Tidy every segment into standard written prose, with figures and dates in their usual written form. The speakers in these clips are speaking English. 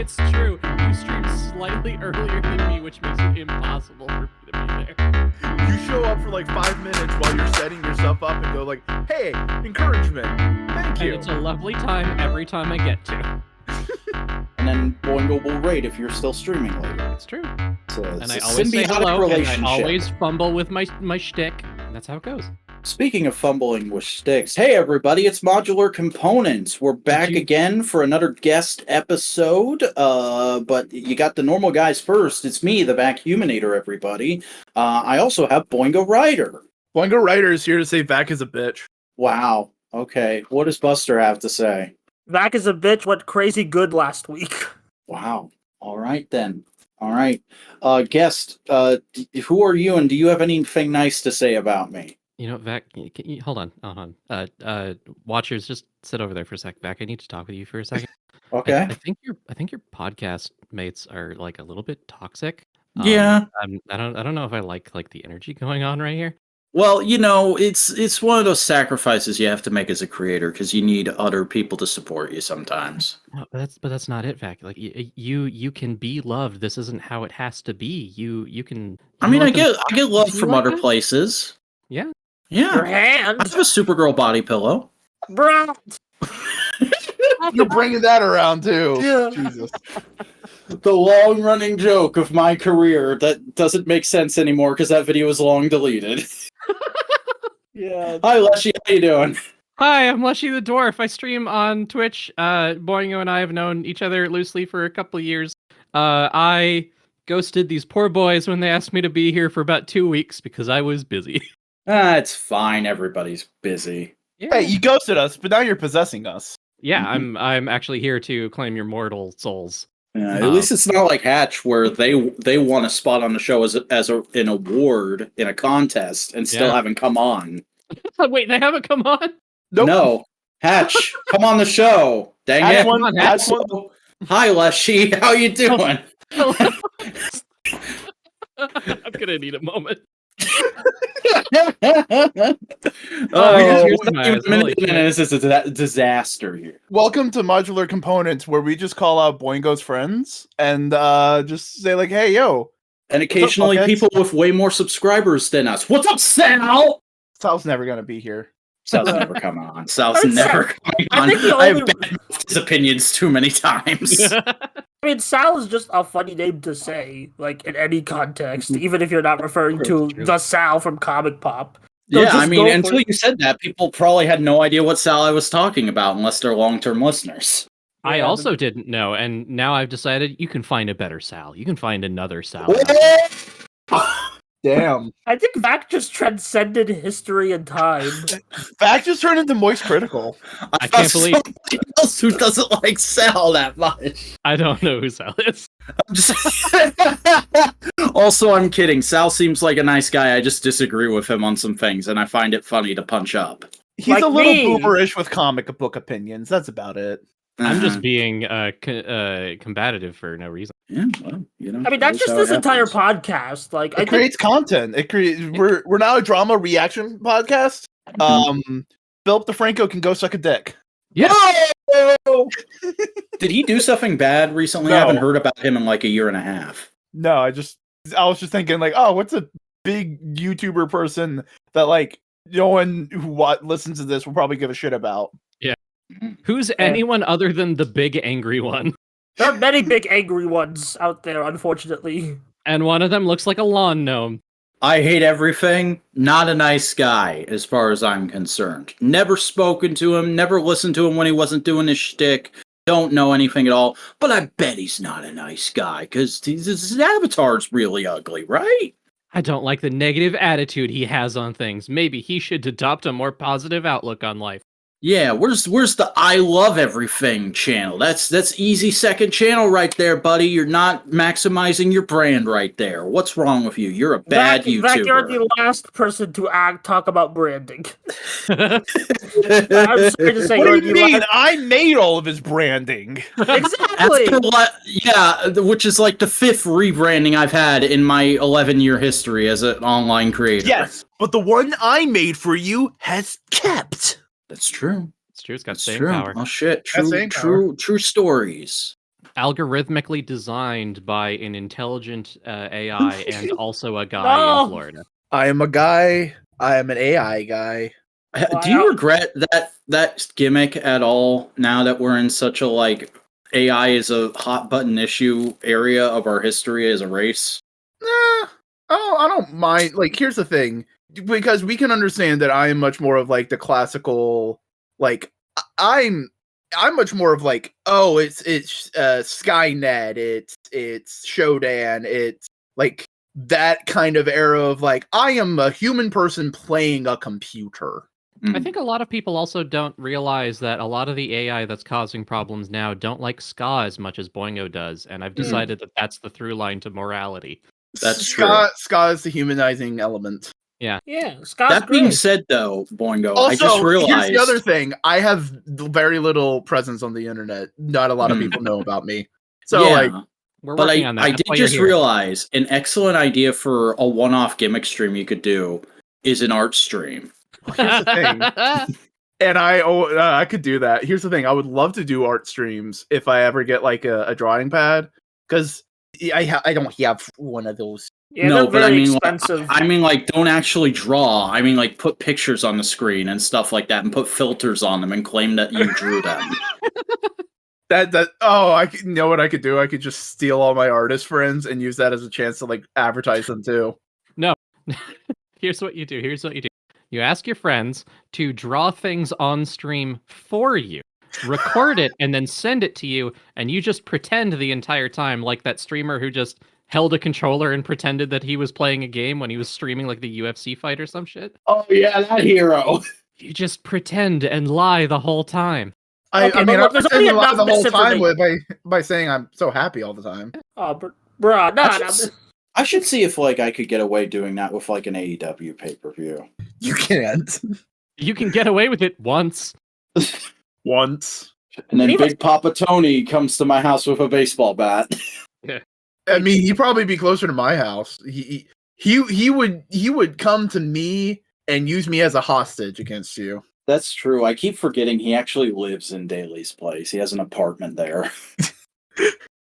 It's true. You stream slightly earlier than me, which makes it impossible for me to be there. You show up for like 5 minutes while you're setting yourself up and go like, hey, encouragement. Thank you. And it's a lovely time every time I get to. And then Boingo will rate if you're still streaming later. It's true. It's I a always say symbiotic hello, and I relationship. always fumble with my shtick. And that's how it goes. Speaking of fumbling with sticks, hey everybody, it's Modular Components. We're back again for another guest episode, but you got the normal guys first. It's me, the Vacuuminator, everybody. I also have Boingo Rider. Boingo Rider is here to say Vac is a bitch. Wow, okay. What does Buster have to say? Vac is a bitch went crazy good last week. Wow, all right then. All right. Guest, who are you and do you have anything nice to say about me? You know, Vac, hold on. Watchers, just sit over there for a sec. Vac, I need to talk with you for a second. Okay. I think your podcast mates are like a little bit toxic. Yeah. I don't know if I like the energy going on right here. Well, you know, it's one of those sacrifices you have to make as a creator because you need other people to support you sometimes. No, but that's not it, Vac. Like you can be loved. This isn't how it has to be. You can. I mean, I get love Do you from like other that? places. Yeah. Yeah. Your hand, I have a Supergirl body pillow. bro. You're bringing that around too. Yeah. Jesus. The long-running joke of my career that doesn't make sense anymore because that video is long deleted. Yeah. Hi, Leshii. How you doing? Hi, I'm Leshii the Dwarf. I stream on Twitch. Boingo and I have known each other loosely for a couple of years. I ghosted these poor boys when they asked me to be here for about 2 weeks because I was busy. It's fine. Everybody's busy. Yeah. Hey, you ghosted us, but now you're possessing us. Yeah, I'm actually here to claim your mortal souls. Yeah, at least it's not like Hatch where they won a spot on the show as an award in a contest and still haven't come on. Wait, they haven't come on? Nope. No, Hatch, come on the show. Dang Hatch it! won- Hatch won- Hi, Leshii. How you doing? I'm gonna need a moment. Oh, Here's holy shit. this is a disaster here. Welcome to Modular Components, where we just call out Boingo's friends and just say like, "Hey, yo." And occasionally, What's up, people with way more subscribers than us. What's up, Sal? Sal's never gonna be here. Sal's never coming on. Sal's I mean, never Sal- coming I on. think the I have only- badmouthed his opinions too many times. I mean, Sal is just a funny name to say, like in any context, even if you're not referring to True. the Sal from Comic Pop. So Yeah, just I mean, go for until it. you said that, people probably had no idea what Sal I was talking about unless they're long-term listeners. I Yeah, also didn't know, and now I've decided you can find a better Sal. You can find another Sal. Damn. I think Vac just transcended history and time. Vac just turned into Moist Critical. I can't believe somebody else who doesn't like Sal that much. I don't know who Sal is. I'm just... Also, I'm kidding. Sal seems like a nice guy. I just disagree with him on some things, and I find it funny to punch up. He's Like a little me. boomerish with comic book opinions. That's about it. I'm just Uh-huh. being combative for no reason. Yeah, well, you know. I mean, that's that's just how this it entire happens. podcast. Like, I It think creates content. It creates. We're now a drama reaction podcast. Philip DeFranco can go suck a dick. Yeah. Whoa! Did he do something bad recently? I No. haven't heard about him in like a year and a half. No, I was just thinking like, oh, what's a big YouTuber person that like no one who listens to this will probably give a shit about? Who's anyone other than the big angry one? there are many big angry ones out there, unfortunately. And one of them looks like a lawn gnome. I hate everything. Not a nice guy, as far as I'm concerned. Never spoken to him. Never listened to him when he wasn't doing his shtick. Don't know anything at all. But I bet he's not a nice guy because his avatar's really ugly, right? I don't like the negative attitude he has on things. Maybe he should adopt a more positive outlook on life. Yeah, where's the I love everything channel? That's easy second channel right there, buddy. You're not maximizing your brand right there. What's wrong with you? You're a bad Vac, Vac, you're YouTuber. the last person to talk about branding. I'm sorry to say, What you're do you the mean? last- I made all of his branding. Exactly. Yeah, which is like the 5th rebranding I've had in my 11-year history as an online creator. Yes, but the one I made for you has kept. That's true. It's true. It's got That's staying true. power. Oh shit! That's staying True stories. algorithmically designed by an intelligent AI and also a guy No! in Florida. I am a guy. I am an AI guy. Do you regret that gimmick at all now that we're in such a AI is a hot button issue area of our history as a race? Nah, I don't mind. Like, here's the thing, because we can understand that I am much more of like the classical. Like, I'm much more of like, oh, it's Skynet, it's Shodan, it's like that kind of era of like, I am a human person playing a computer. I think a lot of people also don't realize that a lot of the AI that's causing problems now don't like ska as much as Boingo does, and I've decided that that's the through line to morality. That's Ska is the humanizing element. Yeah, Scott's That being great. said, though, Boingo, Also, I just realized here's the other thing. I have very little presence on the internet. Not a lot of people know about me. So, like, We're but working on that. I That's did why you're just here. realize an excellent idea for a one-off gimmick stream you could do is an art stream. here's the thing. And I could do that. Here's the thing. I would love to do art streams if I ever get like a drawing pad, because I don't have one of those. Yeah, No, they're but I very mean, expensive. don't actually draw. I mean, put pictures on the screen and stuff like that, and put filters on them, and claim that you drew them. You know what I could do? I could just steal all my artist friends and use that as a chance to like advertise them too. No. Here's what you do. You ask your friends to draw things on stream for you, record it, and then send it to you, and you just pretend the entire time, like that streamer who just held a controller and pretended that he was playing a game when he was streaming like the UFC fight or some shit. Oh yeah, that hero. You just pretend and lie the whole time. I mean, I'm there's only pretending to lie enough the whole time misinformation. by saying I'm so happy all the time. Oh, bruh, I should see if I could get away doing that with an AEW pay-per-view. You can't. You can get away with it once. Once. And then Big Papa Tony comes to my house with a baseball bat. I mean, he'd probably be closer to my house. He would come to me and use me as a hostage against you. That's true. I keep forgetting he actually lives in Daly's place. He has an apartment there.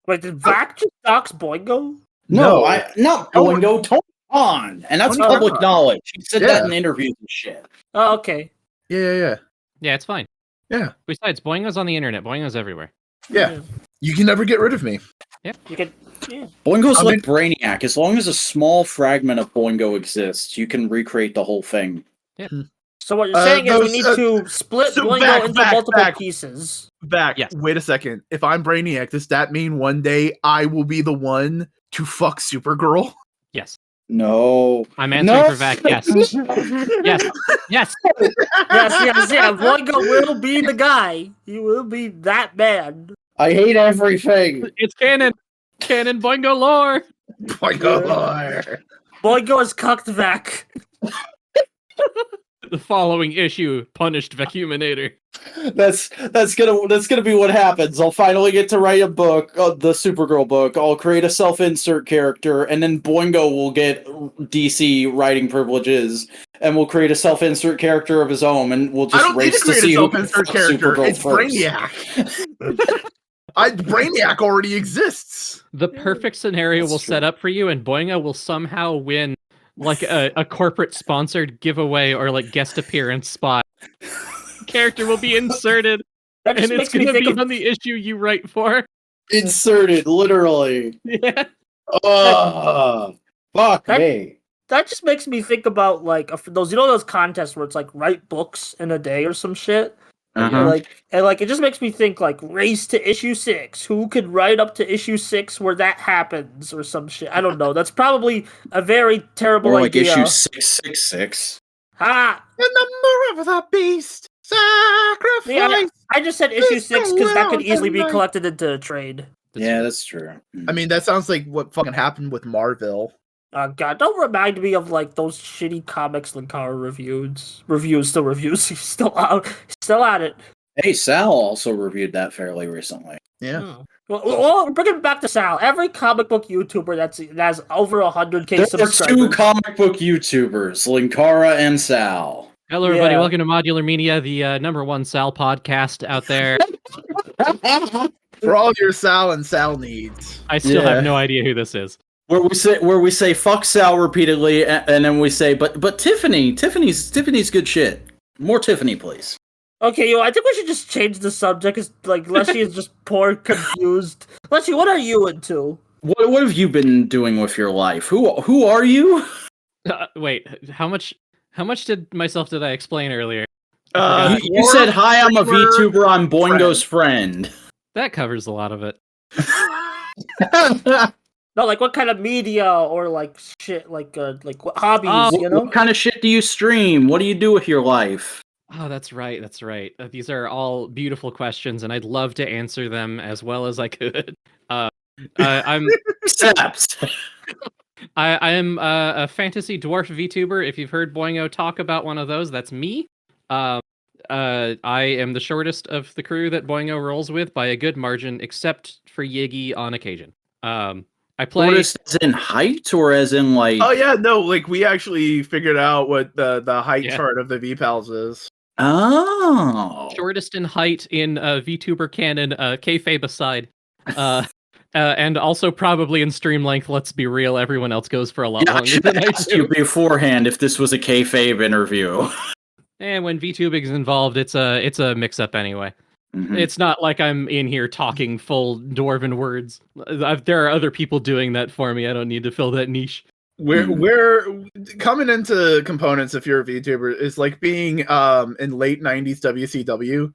Wait, did Vac just dox Boingo? No, not Boingo. Tony on, and that's public knowledge. He said that in interviews and shit. Oh, okay. Yeah. Yeah, it's fine. Yeah. Besides, Boingo's on the internet. Boingo's everywhere. Yeah. You can never get rid of me. Yeah. You can. Yeah. Boingo's like Brainiac. As long as a small fragment of Boingo exists, you can recreate the whole thing. Yeah. So what you're saying is we need to split Boingo into multiple pieces. Yes. Wait a second. If I'm Brainiac, does that mean one day I will be the one to fuck Supergirl? Yes. No. I'm answering for Vac. Yes. Yes. Yes. Boingo will be the guy. He will be that man. I hate everything. It's canon. Canon Boingo lore. Boingo lore. Boingo is cucked Vac. The following issue, Punished Vacuuminator. That's gonna be what happens. I'll finally get to write a book, the Supergirl book. I'll create a self-insert character, and then Boingo will get DC writing privileges, and we'll create a self-insert character of his own, and we'll just race to see who can fuck Supergirl it's first. Brainiac. Brainiac already exists. The perfect scenario will set up for you, and Boingo will somehow win like a corporate sponsored giveaway or like guest appearance spot. Character will be inserted, and it's going to be on the issue you write for. Inserted, literally. Yeah. Fuck me. That just makes me think about like those contests where it's like write books in a day or some shit. Uh-huh. And it just makes me think like race to issue 6. Who could write up to issue 6 where that happens or some shit? I don't know. That's probably a very terrible idea. Issue 666. Ha! The number of the beast. Sacrifice. Yeah, I just said issue 6 because that could easily be collected into a trade. Yeah, that's true. I mean, that sounds like what fucking happened with Marvel. Oh god, don't remind me of like those shitty comics Linkara reviews. He's still out. Still at it. Hey, Sal also reviewed that fairly recently. Yeah. Well, bring it back to Sal. Every comic book YouTuber that has over 100K subscribers. There are 2 comic book YouTubers, Linkara and Sal. Hello, everybody. Welcome to Modular Media, the #1 Sal podcast out there. For all your Sal and Sal needs. I still Yeah. have no idea who this is. Where we say fuck Sal repeatedly, and then we say, but Tiffany's good shit. More Tiffany, please. Okay, I think we should just change the subject. Cause like Leshii is just poor, confused. Leshii, what are you into? What have you been doing with your life? Who are you? Wait, how much did I explain earlier? You said, hi, I'm a VTuber, I'm Boingo's friend. That covers a lot of it. No, like what kind of media or like shit, like what hobbies, What kind of shit do you stream? What do you do with your life? Oh, that's right. These are all beautiful questions, and I'd love to answer them as well as I could. I'm Except. I am a fantasy dwarf VTuber. If you've heard Boingo talk about one of those, that's me. I am the shortest of the crew that Boingo rolls with by a good margin, except for Yiggy on occasion. I play Shortest as in height, or as in like? Oh yeah, no, like we actually figured out what the height Yeah. chart of the Vpals is. Oh. shortest in height in VTuber canon, kayfabe aside. And also probably in stream length, let's be real, everyone else goes for a lot Yeah, I longer should than have I asked do. you beforehand if this was a kayfabe interview. And when VTubing is involved, it's a mix-up anyway. Mhm. It's not like I'm in here talking full dwarven words. There are other people doing that for me. I don't need to fill that niche. We're coming into components if you're a VTuber is like being in late 90s WCW.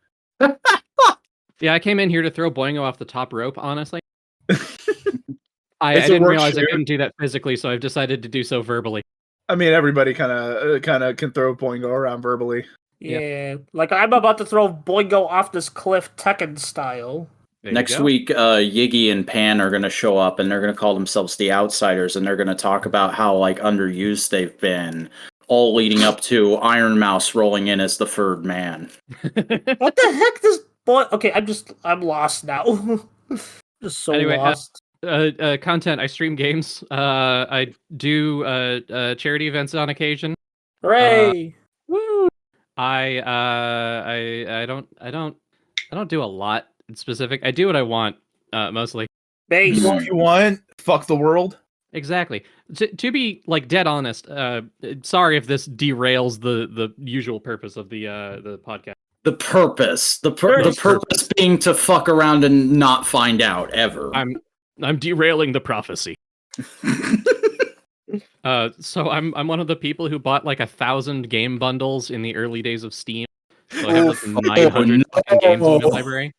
Yeah, I came in here to throw Boingo off the top rope, honestly. I It's a didn't work realize I shoot. couldn't do that physically, so I've decided to do so verbally. I mean, everybody kind of can throw Boingo around verbally. Yeah, like I'm about to throw Boingo off this cliff Tekken style. There you Next go. week, Yiggy and Pan are going to show up, and they're going to call themselves the Outsiders, and they're going to talk about how like underused they've been, all leading up to Iron Mouse rolling in as the third man. What the heck, this boy? Okay, I'm lost now. Just so Anyway, lost. Content. I stream games. I do charity events on occasion. Hooray! Woo! I don't do a lot in specific. I do what I want, mostly. Base. You know what you want? Fuck the world. Exactly. To be like dead honest, sorry if this derails the usual purpose of the podcast. The purpose, the Very purpose being to fuck around and not find out ever. I'm derailing the prophecy. So I'm one of the people who bought like 1,000 game bundles in the early days of Steam. So I have like 900 fucking games in my library.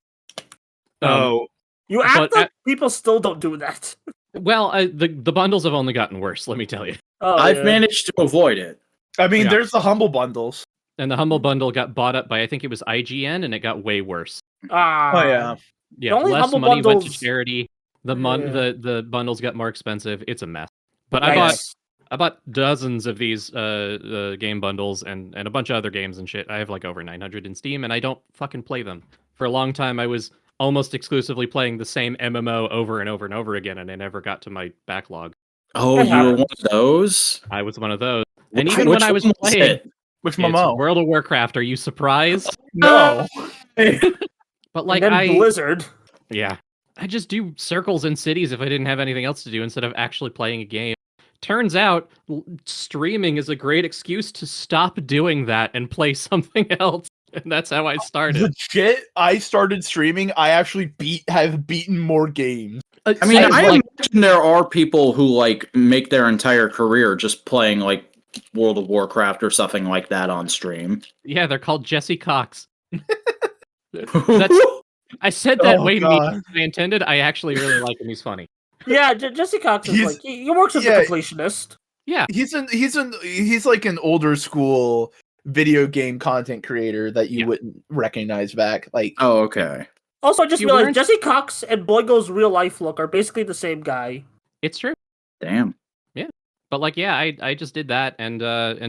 You act but like people still don't do that. Well, the bundles have only gotten worse, let me tell you. Oh, I've yeah. managed to avoid it. I mean, Yeah. there's the humble bundles. And the Humble Bundle got bought up by, I think it was IGN, and it got way worse. Ah. Oh yeah. Yeah, only less Humble money went to Bundles- charity. Yeah. The bundles got more expensive. It's a mess. But Nice. I bought dozens of these game bundles and a bunch of other games and shit. I have like over 900 in Steam, and I don't fucking play them. For a long time, I was almost exclusively playing the same MMO over and over and over again, and I never got to my backlog. Oh, That you were one happens. of those? I was one of those. And Which- even when which I was one playing, it? Which it's Momo? World of Warcraft. Are you surprised? No. But like and then Blizzard. Yeah. I just do circles in cities if I didn't have anything else to do instead of actually playing a game. Turns out streaming is a great excuse to stop doing that and play something else. And that's how I started. Legit, I started streaming. I actually have beaten more games. I mean, Same, I like, imagine there are people who like make their entire career just playing like World of Warcraft or something like that on stream. yeah, they're called Jesse Cox. I said that Oh, way God. mean than I intended. I actually really like him. He's funny. Yeah, Jesse Cox is He's- like he works as yeah. a completionist. Yeah. He's like an older school video game content creator that you Yeah. wouldn't recognize back. Like Oh, okay. Also, I just You realized weren't- Jesse Cox and Boingo's real life look are basically the same guy. It's true. Damn. But like, yeah, I just did that, and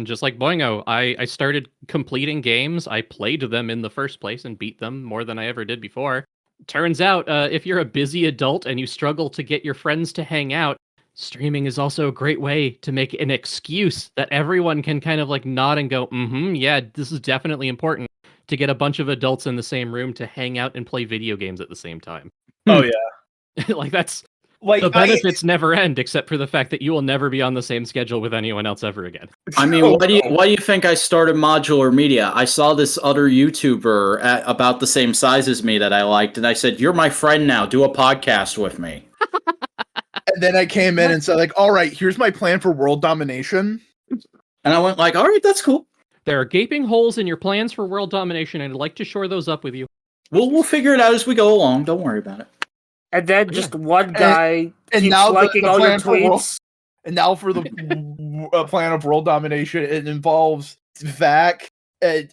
just like Boingo, I started completing games. I played them in the first place and beat them more than I ever did before. Turns out, if you're a busy adult and you struggle to get your friends to hang out, streaming is also a great way to make an excuse that everyone can kind of like nod and go, yeah, this is definitely important, to get a bunch of adults in the same room to hang out and play video games at the same time. Oh yeah. Like that's Like the benefits never end, except for the fact that you will never be on the same schedule with anyone else ever again. I mean, why do you think I started Modular Media? I saw this other YouTuber about the same size as me that I liked, and I said, "You're my friend now. Do a podcast with me." And then I came in and said, like, all right, here's my plan for world domination. And I went like, "All right, that's cool. There are gaping holes in your plans for world domination, and I'd like to shore those up with you." We'll figure it out as we go along. Don't worry about it." And then just one guy And keeps now liking all your plan for world, tweets. and now for the plan of world domination, it involves Vac, a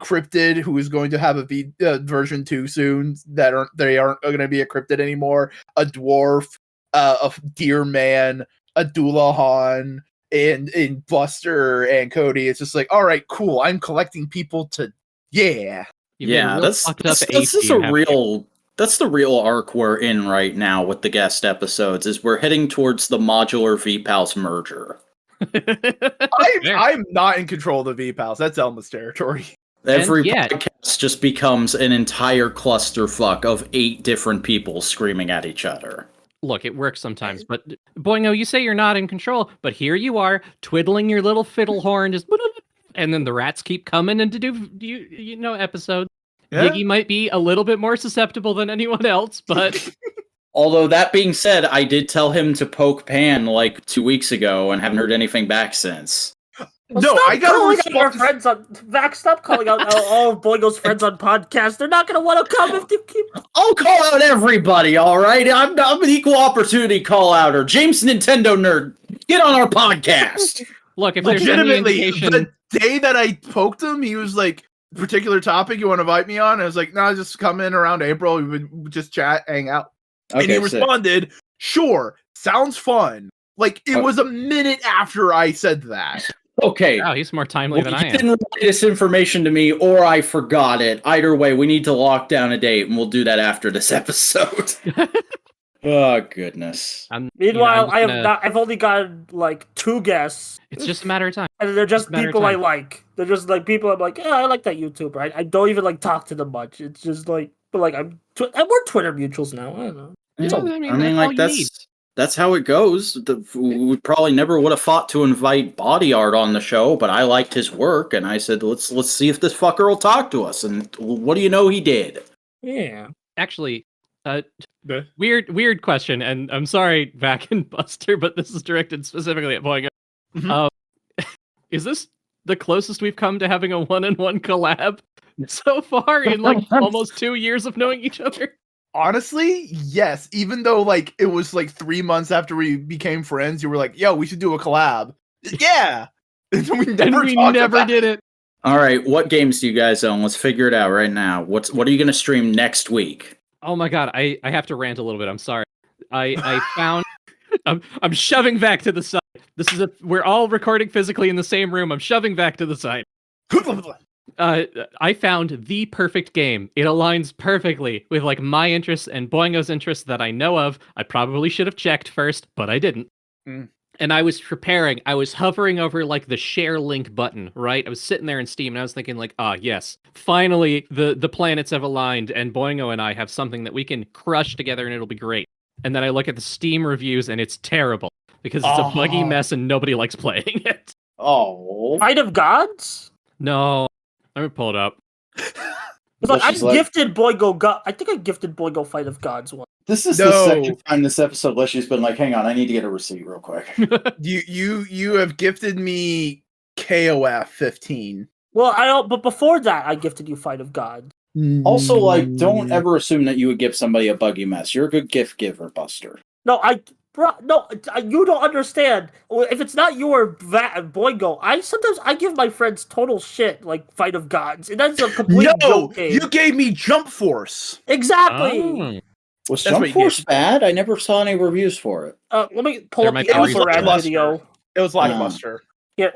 cryptid who is going to have a version 2 soon. They aren't going to be a cryptid anymore. A dwarf, a deer man, a Doulahan, and Buster and Cody. It's just like, all right, cool. I'm collecting people to You made a real that's fucked up that's AC a happen. real. That's the real arc we're in right now with the guest episodes. Is we're heading towards the Modular Vpals merger. I'm not in control of the Vpals. That's Elma's territory. Every yet- podcast just becomes an entire clusterfuck of 8 different people screaming at each other. Look, it works sometimes, but Boingo, you say you're not in control, but here you are, twiddling your little fiddle horn, just and then the rats keep coming in to do episodes. Yeah. Yiggy might be a little bit more susceptible than anyone else, but Although that being said, I did tell him to poke Pan like 2 weeks ago and haven't heard anything back since. Well, No, stop I got calling a out our response. friends on Vac. Stop calling out all of Boingo's friends on podcasts. They're not going to want to come if they keep. I'll call out everybody, alright? I'm an equal opportunity call outer. James Nintendo Nerd, get on our podcast! look, if there's any Legitimately, indication, the day that I poked him, he was like, particular topic you want to invite me on? I was like, no, just come in around April. We would just chat, hang out. And he sick. responded, sure, sounds fun. Like, it was a minute after I said that. Okay. wow, he's more timely than I You am. didn't relay this information to me, or I forgot it. Either way, we need to lock down a date, and we'll do that after this episode. Oh, goodness. Meanwhile, I'm just gonna- I've only gotten like 2 guests, It's just a matter of time. and they're just It's a matter of people I time. like. They're just like people I'm like, yeah, I like that YouTuber. I don't even like talk to them much. It's just like, but like and we're Twitter mutuals now. I don't know. Yeah, I mean, that's all like you need. that's how it goes. We probably never would have thought to invite Body Art on the show, but I liked his work, and I said, let's see if this fucker will talk to us. And what do you know, he did. Yeah. Actually, The- weird question, and I'm sorry, Vac and Buster, but this is directed specifically at Boingo. Mhm. Is this the closest we've come to having a one-on-one collab so far in like almost 2 years of knowing each other? Honestly, yes. Even though like it was like 3 months after we became friends, you were like, "Yo, we should do a collab." Yeah, and we And never, we talked never about did it. All right, what games do you guys own? Let's figure it out right now. What are you going to stream next week? Oh my god, I have to rant a little bit. I'm sorry. I found I'm shoving Vac to the side. We're all recording physically in the same room. I'm shoving Vac to the side. I found the perfect game. It aligns perfectly with like my interests and Boingo's interests that I know of. I probably should have checked first, but I didn't. Mm. And I was preparing. I was hovering over like the share link button, right? I was sitting there in Steam and I was thinking like, yes, finally the planets have aligned and Boingo and I have something that we can crush together and it'll be great. And then I look at the Steam reviews and it's terrible because it's a buggy mess and nobody likes playing it. Oh. Fight of Gods? No. Let me pull it up. It's like, I She's like- gifted Boingo God. I think I gifted Boingo Fight of Gods once. This is No. the second time this episode Leshii's been like, hang on, I need to get a receipt real quick. You have gifted me KOF 15. Well, I don't. But before that, I gifted you Fight of Gods. Also, like, don't ever assume that you would give somebody a buggy mess. You're a good gift giver, Buster. No, you don't understand. If it's not your Boingo, sometimes I give my friends total shit like Fight of Gods, and that's a complete No, joke game. you gave me Jump Force. Exactly. Oh. Was That's what Jump you Force get. bad? I never saw any reviews for it. Let me pull There up might the be Alpha reasons Red for that. video. It was lackluster. Here,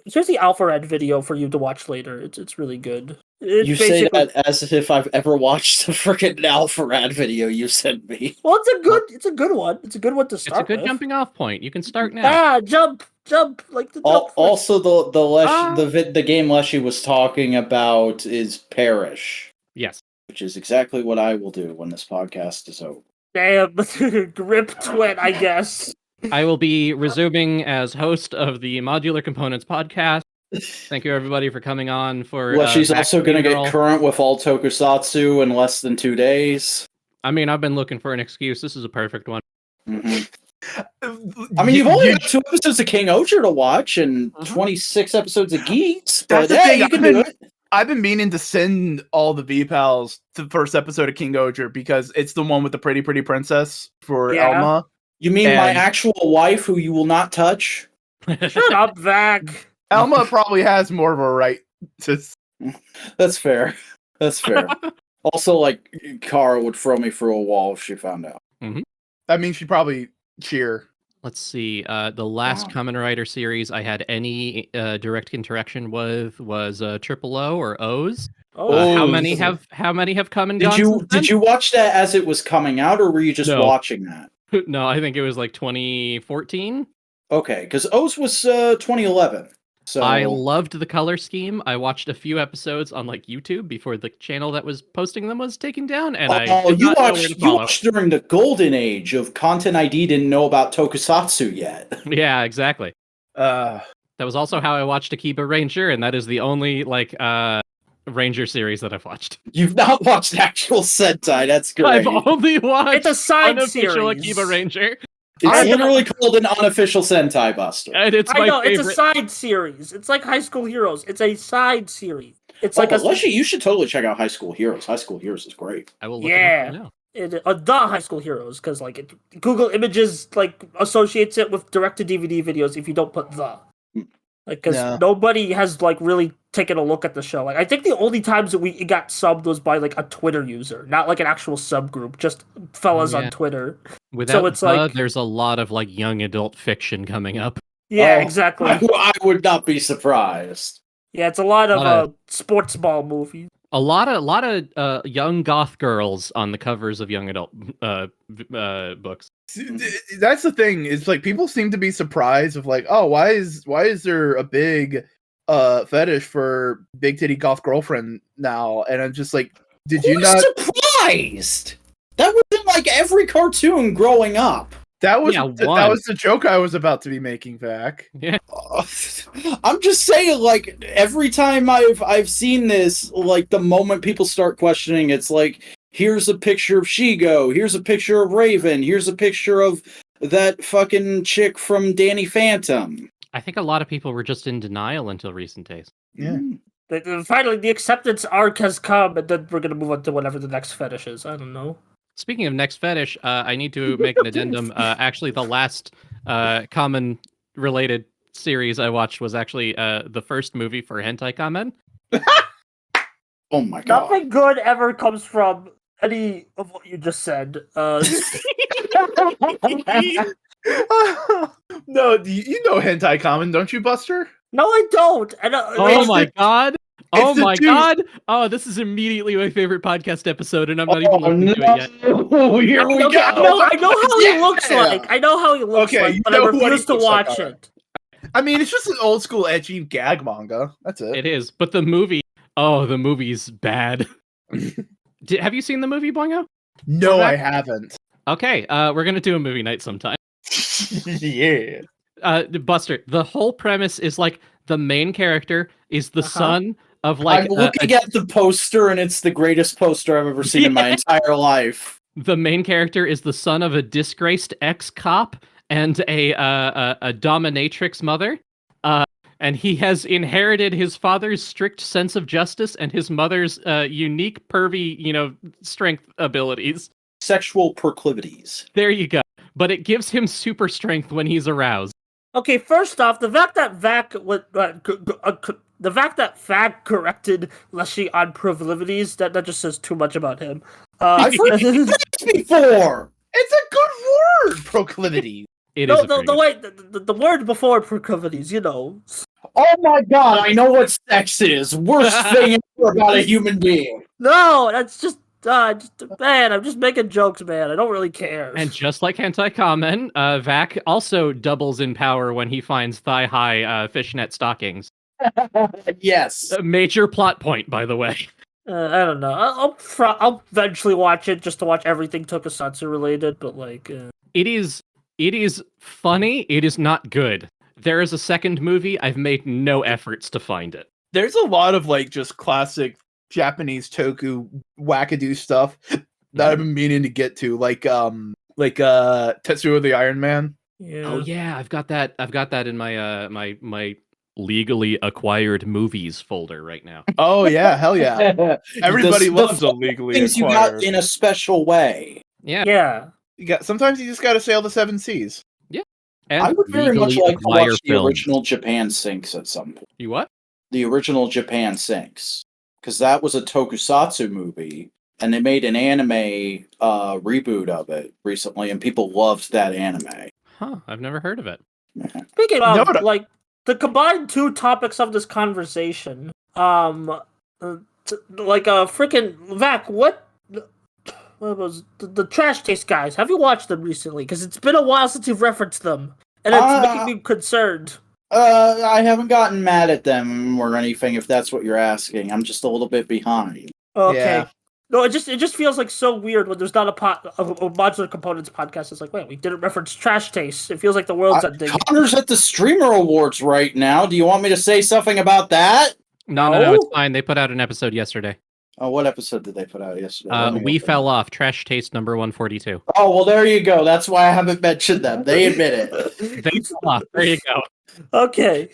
here's the Alpha Red video for you to watch later. It's really good. It's You say basically- that as if I've ever watched the freaking Alpharad video you sent me. Well, it's a good one. It's a good one to It's a start good with. jumping off point. You can start now. Jump, like the jump. Also, the game Leshii was talking about is Perish. Yes. which is exactly what I will do when this podcast is over. Damn, grip twit, I guess. I will be resuming as host of the Modular Components podcast. Thank you, everybody, for coming on. She's also going to get current. current with all tokusatsu in less than 2 days. I mean, I've been looking for an excuse. This is a perfect one. I mean, you've only got 2 episodes of King Ocher to watch and 26 episodes of Geeks. That's But the yeah, thing, you can do it. I've been meaning to send all the Vpals to the first episode of King Ocher because it's the one with the pretty princess for Yeah. Elma. You mean my And- actual wife who you will not touch? Shut up, Vac. Elma probably has more of a right to. That's fair. That's fair. Also, like, Kara would throw me through a wall if she found out. I mean, she'd probably cheer. Let's see. The last Wow. Kamen Rider series I had any direct interaction with was Triple O or O's. Oh, How Oh, many this is- have come and gone? Did you since then? did you watch that as it was coming out, or were you just No. watching that? No, I think it was like 2014. Okay, because O's was 2011. So I loved the color scheme. I watched a few episodes on like YouTube before the channel that was posting them was taken down, and I did you not know where to watched follow. during the golden age of Content ID didn't know about Tokusatsu yet. Yeah, exactly. Uh, That was also how I watched Akiba Ranger, and that is the only like Ranger series that I've watched. You've not watched actual Sentai. That's great. I've only watched it's a side unofficial series. Akiba Ranger, It's literally called an unofficial Sentai Buster. and it's I my know, favorite. it's a side series. It's like High School Heroes. It's a side series. It's Like like a Leshii, you should totally check out High School Heroes. High School Heroes is great. I will look Yeah. it up now. the High School Heroes because like Google Images like associates it with direct to DVD videos if you don't put the. Like, because Yeah. nobody has like really taken a look at the show. Like, I think the only times that it got subbed was by like a Twitter user, not like an actual subgroup, just fellas Yeah. on Twitter. Without it's the, like- there's a lot of like young adult fiction coming up. Yeah, Oh, exactly. I would not be surprised. Yeah, it's a lot of Lot sports ball movies. A lot of young goth girls on the covers of young adult books. that's the thing. Is like people seem to be surprised of like, oh, why is there a big fetish for big titty goth girlfriend now? And I'm just like, did you Who's not? surprised? That was in like every cartoon growing up. That was Yeah, that one. was the joke I was about to be making back. I'm just saying, like every time I've seen this, like the moment people start questioning, it's like here's a picture of Shigo, here's a picture of Raven, here's a picture of that fucking chick from Danny Phantom. I think a lot of people were just in denial until recent days. Yeah. Finally, the acceptance arc has come, and then we're gonna move on to whatever the next fetish is. I don't know. Speaking of next fetish, I need to make an addendum. Actually, the last common related series I watched was actually the first movie for Hentai Kamen. Oh my god! Nothing good ever comes from any of what you just said. No, you know hentai common, don't you, Buster? No, I don't. Oh my god! Oh it's the my dude- god! Oh, this is immediately my favorite podcast episode, and I'm not even listening to it yet. Here we Okay, go. I know how he Yeah. looks like. I know how he looks Okay, like, you but I know what he refuse to looks like, watch alright. it. I mean, it's just an old school edgy gag manga. That's it. It is, but the movie. Oh, the movie's bad. Have you seen the movie, Boingo? No, We're I back. haven't. Okay, we're gonna do a movie night sometime. Yeah. Buster, the whole premise is like the main character is the Uh-huh. son of like I'm looking at the poster, and it's the greatest poster I've ever seen in my entire life. the main character is the son of a disgraced ex-cop and a dominatrix mother. And he has inherited his father's strict sense of justice and his mother's unique pervy, strength abilities. Sexual proclivities. There you go. But it gives him super strength when he's aroused. Okay, first off, the fact that Vac corrected Leshii on proclivities, that just says too much about him. I've heard this before. It's a good word, proclivity. It is no, a very the good- way the word before proclivities, Oh my god, I know what sex is. Worst thing ever about a human being. No, that's just man. I'm just making jokes, man. I don't really care. And just like Hentai Kamen, Vac also doubles in power when he finds thigh-high fishnet stockings. Yes. A major plot point, by the way. I don't know. I'll eventually watch it just to watch everything Tokusatsu related, but like, It is funny. It is not good. There is a second movie. I've made no efforts to find it. There's a lot of like just classic Japanese toku wackadoo stuff that I've been meaning to get to, like Tetsuo the Iron Man. yeah. Oh yeah, I've got that in my my legally acquired movies folder right now. Oh yeah, hell yeah! Everybody The loves a legally things you acquired. got in a special way. Yeah. Yeah. Sometimes you just got to sail the seven seas. And I would very much legally like to acquire watch the films. original Japan Sinks at some point. You what? The original Japan Sinks, because that was a tokusatsu movie, and they made an anime reboot of it recently, and people loved that anime. Huh, I've never heard of it. Speaking of, No, like, the combined two topics of this conversation, like, freaking Vac, what was the Trash Taste guys? Have you watched them recently? Because it's been a while since you've referenced them, and it's making me concerned. I haven't gotten mad at them or anything, if that's what you're asking. I'm just a little bit behind. Okay. Yeah. No, it just feels like so weird when there's not a Modular Components podcast. It's like, wait, we didn't reference Trash Taste. It feels like the world's ending. Connor's at the Streamer Awards right now. Do you want me to say something about that? No, it's fine. They put out an episode yesterday. Oh, what episode did they put out yesterday? We fell off. Trash Taste number 142. Oh, well, there you go. That's why I haven't mentioned them. They admit it. They fell off. There you go. Okay.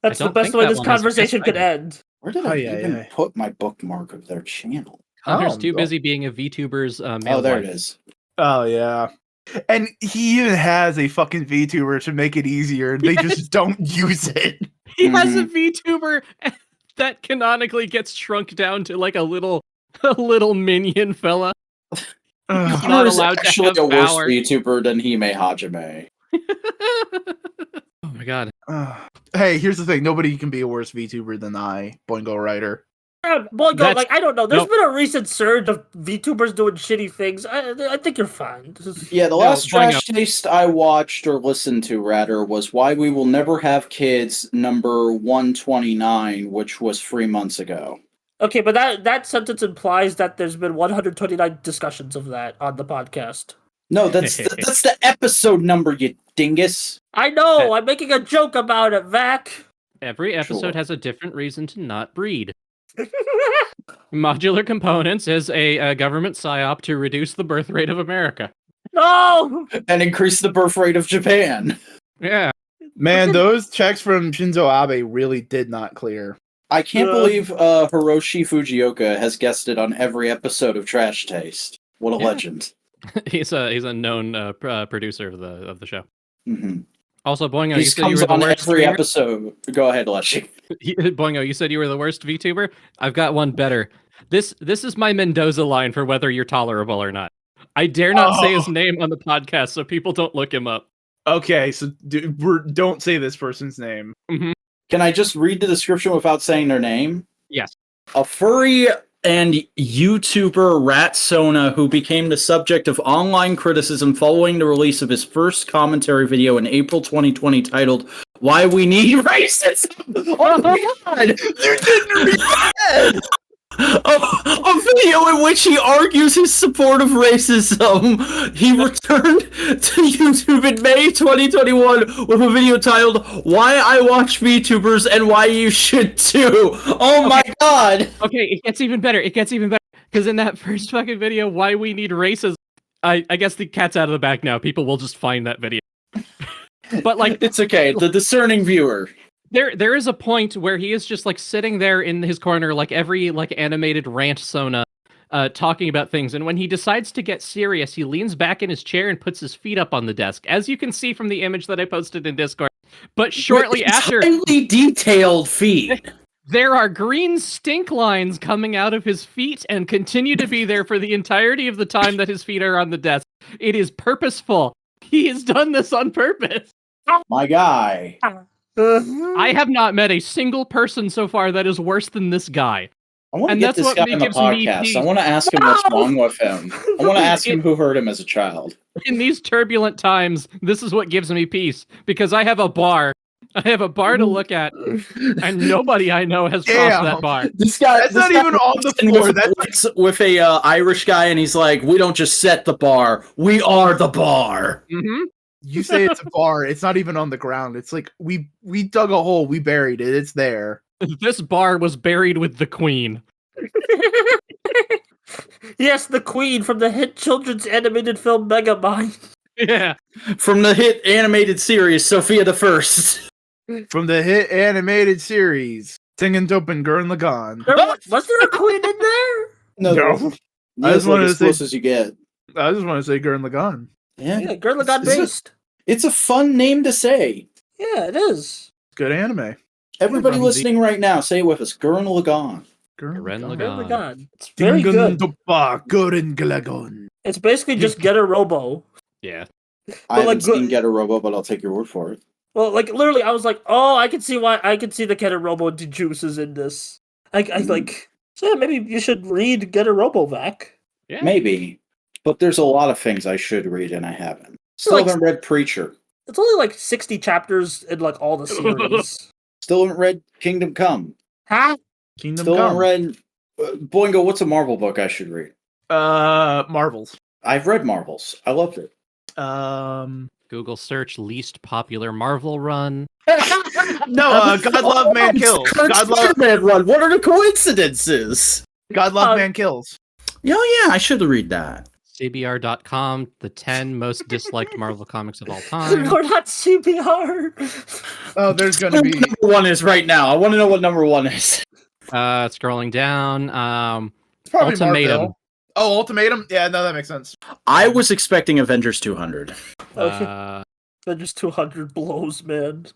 That's the don't best think way that this one has conversation could Trash end. Where did I even put my bookmark of their channel? Connor's Oh, too busy being a VTuber's Oh, male there wife. it is. Oh yeah. And he even has a fucking VTuber to make it easier. They just don't use it. He has a VTuber that canonically gets shrunk down to like a little minion fella. Ugh. Not Connor is allowed to actually have a worse power. VTuber than Hime Hajime. Oh my god. Hey, here's the thing. Nobody can be a worse VTuber than I, Boingo Writer. Boy, That's- like, I don't know. There's Nope. been a recent surge of VTubers doing shitty things. I think you're fine. This is... Yeah, the No, last Boingo. Trash Taste I watched or listened to, rather, was Why We Will Never Have Kids, number 129, which was 3 months ago. Okay, but that sentence implies that there's been 129 discussions of that on the podcast. No, that's the episode number, you dingus. I know. I'm making a joke about it, Vac. Every episode Sure. has a different reason to not breed. Modular Components is a government psyop to reduce the birth rate of America. No. And increase the birth rate of Japan. Yeah. Man, those checks from Shinzo Abe really did not clear. I can't believe Hiroshi Fujioka has guested on every episode of Trash Taste. What a Yeah. legend. He's a known producer of the show. Mm-hmm. Also, Boingo, He you said you comes were the on worst every streamer? episode. Go ahead, Leshii. Boingo, you said you were the worst VTuber? I've got one better. This is my Mendoza line for whether you're tolerable or not. I dare not say his name on the podcast so people don't look him up. Okay, so don't say this person's name. Can I just read the description without saying their name? Yes. A furry and YouTuber Ratsona who became the subject of online criticism following the release of his first commentary video in April 2020 titled Why We Need Racism. Oh my god! You didn't read that! A video in which he argues his support of racism. He returned to YouTube in May 2021 with a video titled Why I Watch VTubers and Why You Should Too. Oh my god! Okay, it gets even better. Because in that first fucking video, Why We Need Racism, I guess the cat's out of the bag now. People will just find that video. But like, It's okay, the discerning viewer. there is a point where he is just like sitting there in his corner, like every like animated rant Sona, talking about things. And when he decides to get serious, he leans back in his chair and puts his feet up on the desk, as you can see from the image that I posted in Discord. But shortly It's after, highly detailed feet. there are green stink lines coming out of his feet and continue to be there for the entirety of the time that his feet are on the desk. It is purposeful. He has done this on purpose. My guy. I have not met a single person so far that is worse than this guy. I want to And get that's this what guy on the gives me podcast. peace. I want to ask him what's wrong with him. I want to ask him who hurt him as a child. In these turbulent times, this is what gives me peace, because I have a bar I have a bar to look at, and nobody I know has crossed Damn. that bar. This guy, That's not even on the floor. With a Irish guy, and he's like, "We don't just set the bar; we are the bar." Mm-hmm. You say it's a bar. It's not even on the ground. It's like we dug a hole. We buried it. It's there. This bar was buried with the queen. Yes, the Queen from the hit children's animated film Megamind. Yeah. From the hit animated series Sophia the First. From the hit animated series Singin' Dopen Gurren Lagann. Was there a queen in there? No. I just wanted as close say, as you get. I just want to say Gurren Lagann. Yeah, Gurren Lagann based. It's a fun name to say. Yeah, it is. Good anime. Everybody listening right now, say it with us. Gurren Lagann. Gurren Gurren Lagann. Lagann. It's very good. Gurren Lagann. It's basically just Get a Robo. Yeah. I haven't seen Get a Robo, but I'll take your word for it. Well, like literally, I was like, "Oh, I can see why. I can see the Get a Robo juices in this." I like. So yeah, maybe you should read Get a Robo back. Yeah. Maybe, but there's a lot of things I should read and I haven't. Still haven't read Preacher. It's only like 60 chapters in like all the series. Still haven't read Kingdom Come. Huh? Kingdom Still Come. haven't read. Boingo, what's a Marvel book I should read? Marvels. I've read Marvels. I loved it. Google search least popular Marvel run. No, God Love Man Kills. God Love Man run. What are the coincidences? God Love Man Kills. Oh yeah, I should read that. CBR.com, the 10 most disliked Marvel comics of all time. We're not CBR. Oh, there's gonna be Number one is right now. I want to know what number one is. Scrolling down. it's probably Ultimatum. Marvel. Oh, Ultimatum? Yeah, no, that makes sense. I was expecting Avengers 200. Uh, That just 200 blows, man.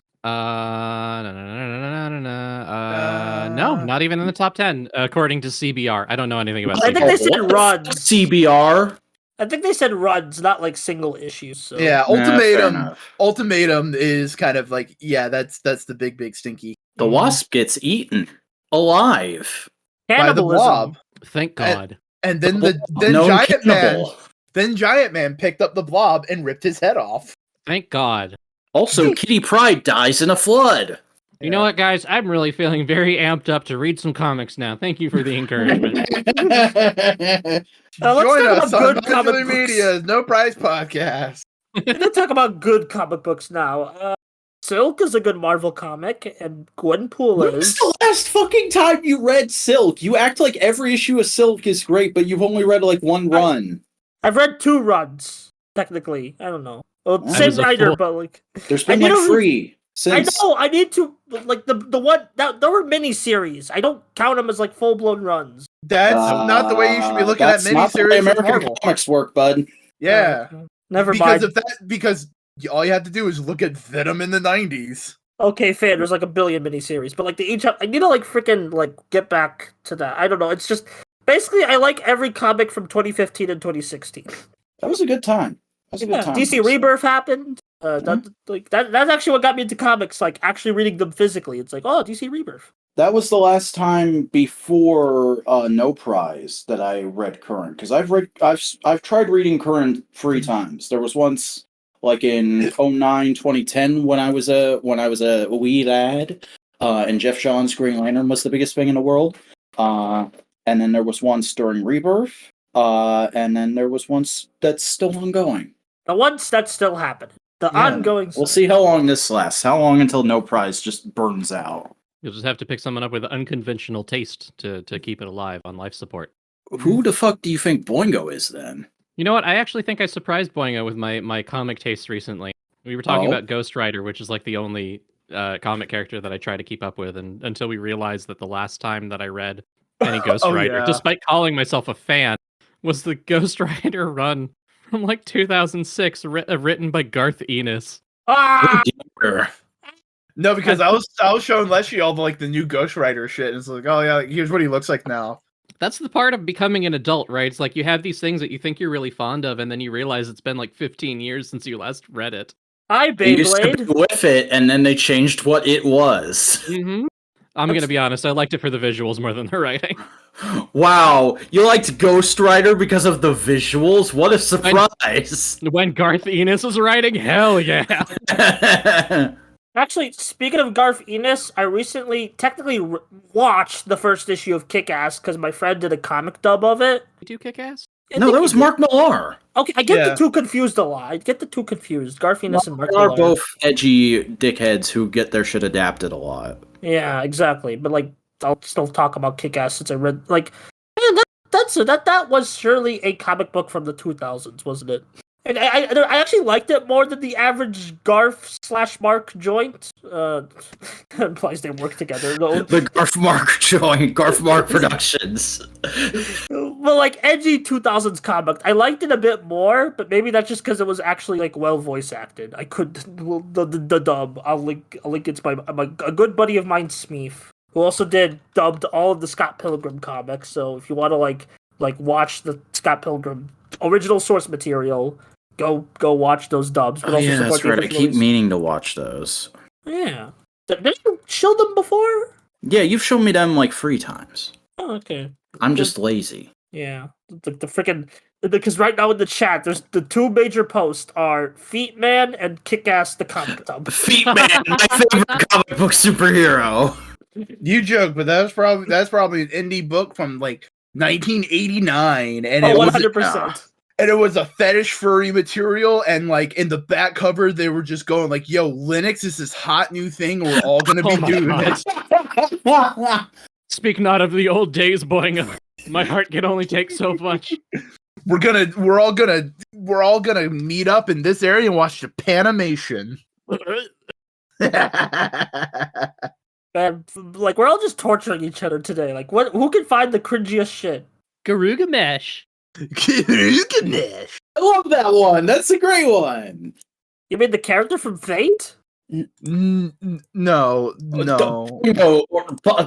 No, not even in the top 10, according to CBR. I don't know anything about I CBR. think they said runs. CBR. I think they said runs, not like single issues. So. Yeah, fair Ultimatum. enough. Ultimatum is kind of like, yeah, that's the big stinky. The wasp gets eaten alive. By the Cannibalism. blob. Thank God. And then Known Giant Man cannibal. then Giant Man picked up the blob and ripped his head off. Thank God. Also, Kitty Pryde dies in a flood. You know what, guys? I'm really feeling very amped up to read some comics now. Thank you for the encouragement. Let's Join talk us about on good comic Modular books. Media's No Prize Podcast. We're gonna talk about good comic books now. Silk is a good Marvel comic, and Gwenpool When was is. the last fucking time you read Silk? You act like every issue of Silk is great, but you've only read like one run. I've read 2 runs, technically. I don't know. Well, I same was a writer, fool. but like. There's I been need like to- 3 since. I know, I need to. Like, the one. There were mini-series. I don't count them as like full-blown runs. That's not the way you should be looking at That's not the way miniseries of American Marvel. comics work, bud. Yeah. Never Because mind. of that, because all you have to do is look at Venom in the 90s. Okay, fair. There's like a billion miniseries, but like they each have. I need to like freaking like get back to that. I don't know. It's just basically I like every comic from 2015 and 2016. That was a good time. That was a good Yeah, time. DC Rebirth happened. That's actually what got me into comics. Like actually reading them physically. It's like, oh, DC Rebirth. That was the last time before No Prize that I read current, because I've tried reading current 3 times. There was once like in 2009, 2010 when I was a wee lad, and Jeff Johns' Green Lantern was the biggest thing in the world. And then there was once during Rebirth, and then there was once that's still ongoing. The ones that's still happening. The Yeah. ongoing. We'll see how long this lasts. How long until No Prize just burns out? You'll just have to pick someone up with unconventional taste to keep it alive on life support. Who the fuck do you think Boingo is then? You know what? I actually think I surprised Boingo with my comic taste recently. We were talking Oh. about Ghost Rider, which is like the only comic character that I try to keep up with, and until we realized that the last time that I read any Ghost Oh, Rider, yeah. despite calling myself a fan, was the Ghost Rider run from like 2006, written by Garth Ennis. Ah! No, because I was showing Leshii all the new Ghost Rider shit, and it's like, oh yeah, here's what he looks like now. That's the part of becoming an adult, right? It's like you have these things that you think you're really fond of, and then you realize it's been like 15 years since you last read it. Hi, You just Beyblade. stuck with it, and then they changed what it was. Mm-hmm. I'm gonna be honest, I liked it for the visuals more than the writing. Wow, you liked Ghost Rider because of the visuals? What a surprise! When Garth Ennis was writing, hell yeah. Actually, speaking of Garth Ennis, I recently technically watched the first issue of Kick-Ass because my friend did a comic dub of it. You do kick ass? I No, think that he was did. Mark Millar. Okay, I get Yeah. the two confused a lot. I get the two confused. Garth Ennis and Mark They are Millar. both edgy dickheads who get their shit adapted a lot. Yeah, exactly. But like, I'll still talk about Kick-Ass since I read like, man, that was surely a comic book from the 2000s, wasn't it? And I actually liked it more than the average Garth/Mark joint. Implies they work together though. The Garf Mark joint, Garf Mark Productions. Well, like edgy 2000s comic, I liked it a bit more, but maybe that's just because it was actually like well voice acted. I could the dub. I'll link it to a good buddy of mine, Smeef, who also dubbed all of the Scott Pilgrim comics. So if you want to like watch the Scott Pilgrim original source material, go watch those dubs. But Oh, also yeah, support that's the right. I original keep release. meaning to watch those. Yeah, did you show them before? Yeah, you've shown me them like 3 times. Oh, okay. I'm just lazy. Yeah, the freaking because right now in the chat, there's the two major posts are Feet Man and Kick Ass the comic dub. Feet Man, my favorite comic book superhero. You joke, but that's probably an indie book from like 1989, and Oh, it was 100%. and it was a fetish furry material, and like in the back cover they were just going like, "Yo, Linux is this hot new thing we're all gonna be Oh my doing." God. Speak not of the old days, Boingo. My heart can only take so much. We're all gonna meet up in this area and watch Japanimation. Man, like we're all just torturing each other today. Like, who can find the cringiest shit? Garugamesh. Ganesh. I love that one. That's a great one. You mean the character from Fate? No.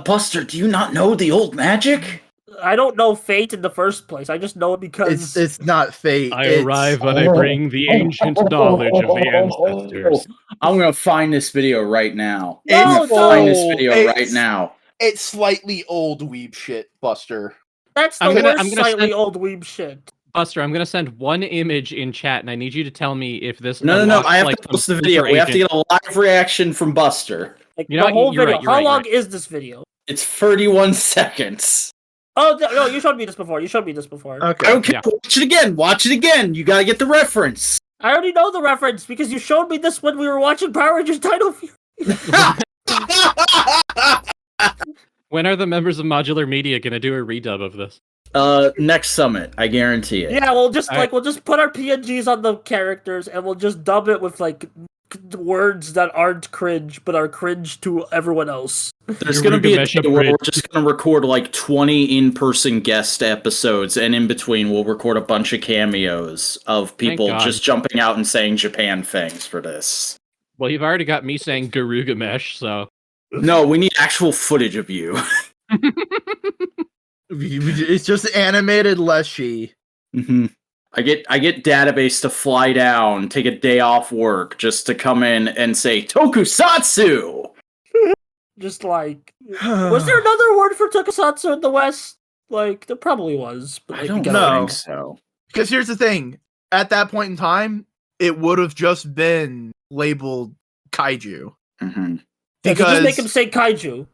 Buster, do you not know the old magic? I don't know Fate in the first place. I just know it because It's not fate. I it's- arrive and I bring the ancient knowledge of the ancestors. I'm gonna find this video right now. No, I'm gonna no. find this video It's- right now. It's slightly old weeb shit, Buster. that's the I'm gonna worst send- slightly old weeb shit. Buster, I'm gonna send one image in chat, and I need you to tell me if this. No. unlocks, I have like, to post some the video. super We have to agent- get a live reaction from Buster. Like You know the what? whole You're video. right, you're How right, you're long right. is this video? It's 31 seconds. Oh no, you showed me this before. Okay. I don't care. Yeah. Watch it again. Watch it again. You gotta get the reference. I already know the reference because you showed me this when we were watching Power Rangers Dino Fury. When are the members of Modular Media gonna do a redub of this? Next summit, I guarantee it. Yeah, we'll just Alright. we'll just put our PNGs on the characters and we'll just dub it with like words that aren't cringe but are cringe to everyone else. There's Your gonna be a Rugamesh day where upgrade. we're just gonna record like 20 in-person guest episodes, and in between we'll record a bunch of cameos of people God. just jumping out and saying Japan things for this. Well, you've already got me saying Garugamesh, so No, we need actual footage of you. It's just animated Leshii. hmm I get database to fly down, take a day off work just to come in and say Tokusatsu. Just like was there another word for tokusatsu in the West? Like there probably was, but I like, don't we know. gotta- think so. Because here's the thing. At that point in time, it would have just been labeled kaiju. hmm Yeah, Because just make him say kaiju.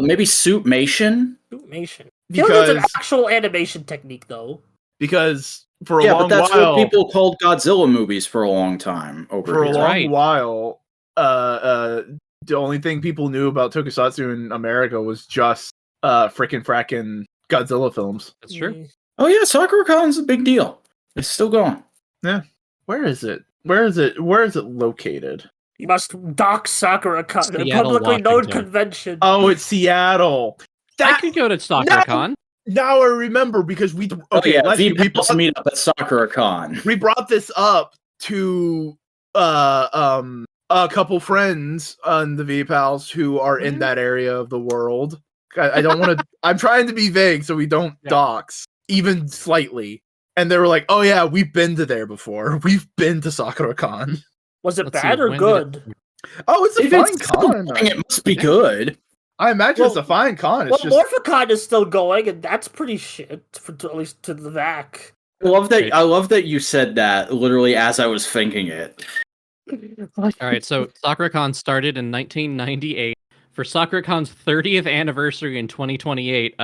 Maybe Suitmation. Animation. I feel like it's an because actual animation technique though. because for a Yeah, long but that's while what people called Godzilla movies for a long time over for a here. long Right. while the only thing people knew about tokusatsu in America was just frickin' frackin' Godzilla films. that's true. Mm. Oh yeah, Sakura Con's a big deal. It's still going. Where is it? Where is it located? You must dock Sakura Con, a Seattle, publicly known Washington. convention. Oh, it's Seattle. I That could go to SakuraCon. now I remember because we Oh yeah, Leshii, Vpals meet up at Sakura Con. we brought this up to a couple friends on the Vpals who are in that area of the world. I don't want to. I'm trying to be vague so we don't Yeah. dox even slightly. And they were like, "Oh yeah, we've been to there before. We've been to Sakura Con. Was it Let's see, bad or when did good? Oh, it's a If fine it's still con. going, it must be good. I imagine it's Well- a fine con. Well, It's just Morphicon is still going, and that's pretty shit, at least to the VAC. I love that. Right. I love that you said that literally as I was thinking it. All right, so SakuraCon started in 1998. For SakuraCon's 30th anniversary in 2028,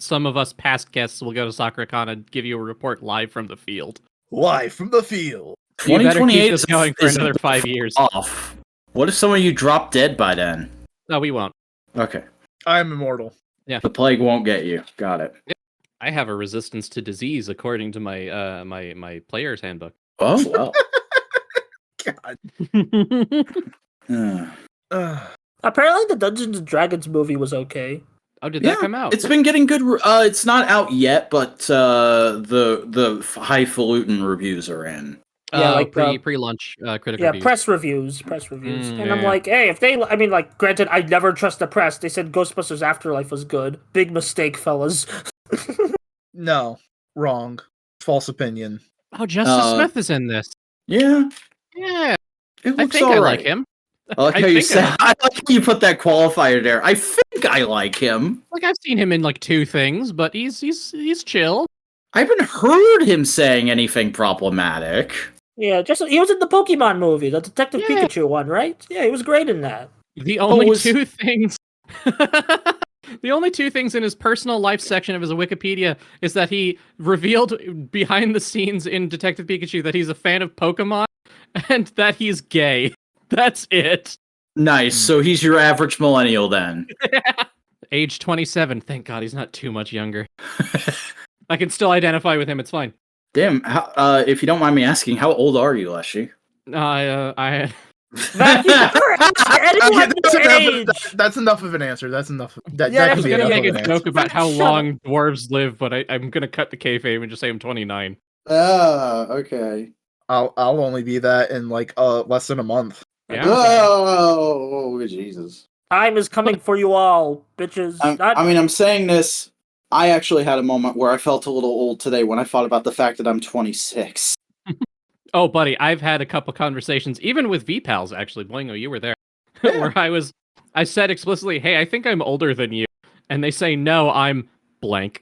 some of us past guests will go to SakuraCon and give you a report live from the field. Live from the field. You better keep 2028 this going for another 5 years. Off. What if some of you drop dead by then? No, we won't. Okay. I'm immortal. The plague won't get you. Got it. I have a resistance to disease according to my my player's handbook. Oh, well. God. Apparently, the Dungeons and Dragons movie was okay. Oh, did that come out? It's been getting good. It's not out yet, but the highfalutin reviews are in. Yeah, like pre-launch critical reviews. press reviews. And I'm yeah. like, hey, if they, I mean, like, granted, I never trust the press. They said Ghostbusters Afterlife was good. Big mistake, fellas. No, wrong. False opinion. Oh, Justice Smith is in this. Yeah, Yeah, it I looks think all I right. like him. I like how you said. I like how you put that qualifier there. I think I like him. Like I've seen him in like 2 things, but he's chill. I haven't heard him saying anything problematic. Yeah, he was in the Pokemon movie, the Detective Yeah. Pikachu one, right? Yeah, he was great in that. The only 2 things. The only 2 things in his personal life section of his Wikipedia is that he revealed behind the scenes in Detective Pikachu that he's a fan of Pokemon and that he's gay. That's it. Nice. So he's your average millennial then. Age 27. Thank God he's not too much younger. I can still identify with him. It's fine. Damn. If you don't mind me asking, how old are you, Leshii? I Matt, you never asked anyone your age. That's enough of an answer. That's enough. That Yeah, I can was be gonna enough make of a an joke answer. about how Shut long dwarves live, but I'm gonna cut the kayfabe and just say I'm 29. Okay. I'll only be that in like less than a month. Yeah. Oh, Jesus. Time is coming for you all, bitches. I'm saying this. I actually had a moment where I felt a little old today when I thought about the fact that I'm 26. Oh, buddy, I've had a couple conversations, even with Vpals, actually. Boingo, you were there. Yeah. Where I said explicitly, hey, I think I'm older than you. And they say, no, I'm blank.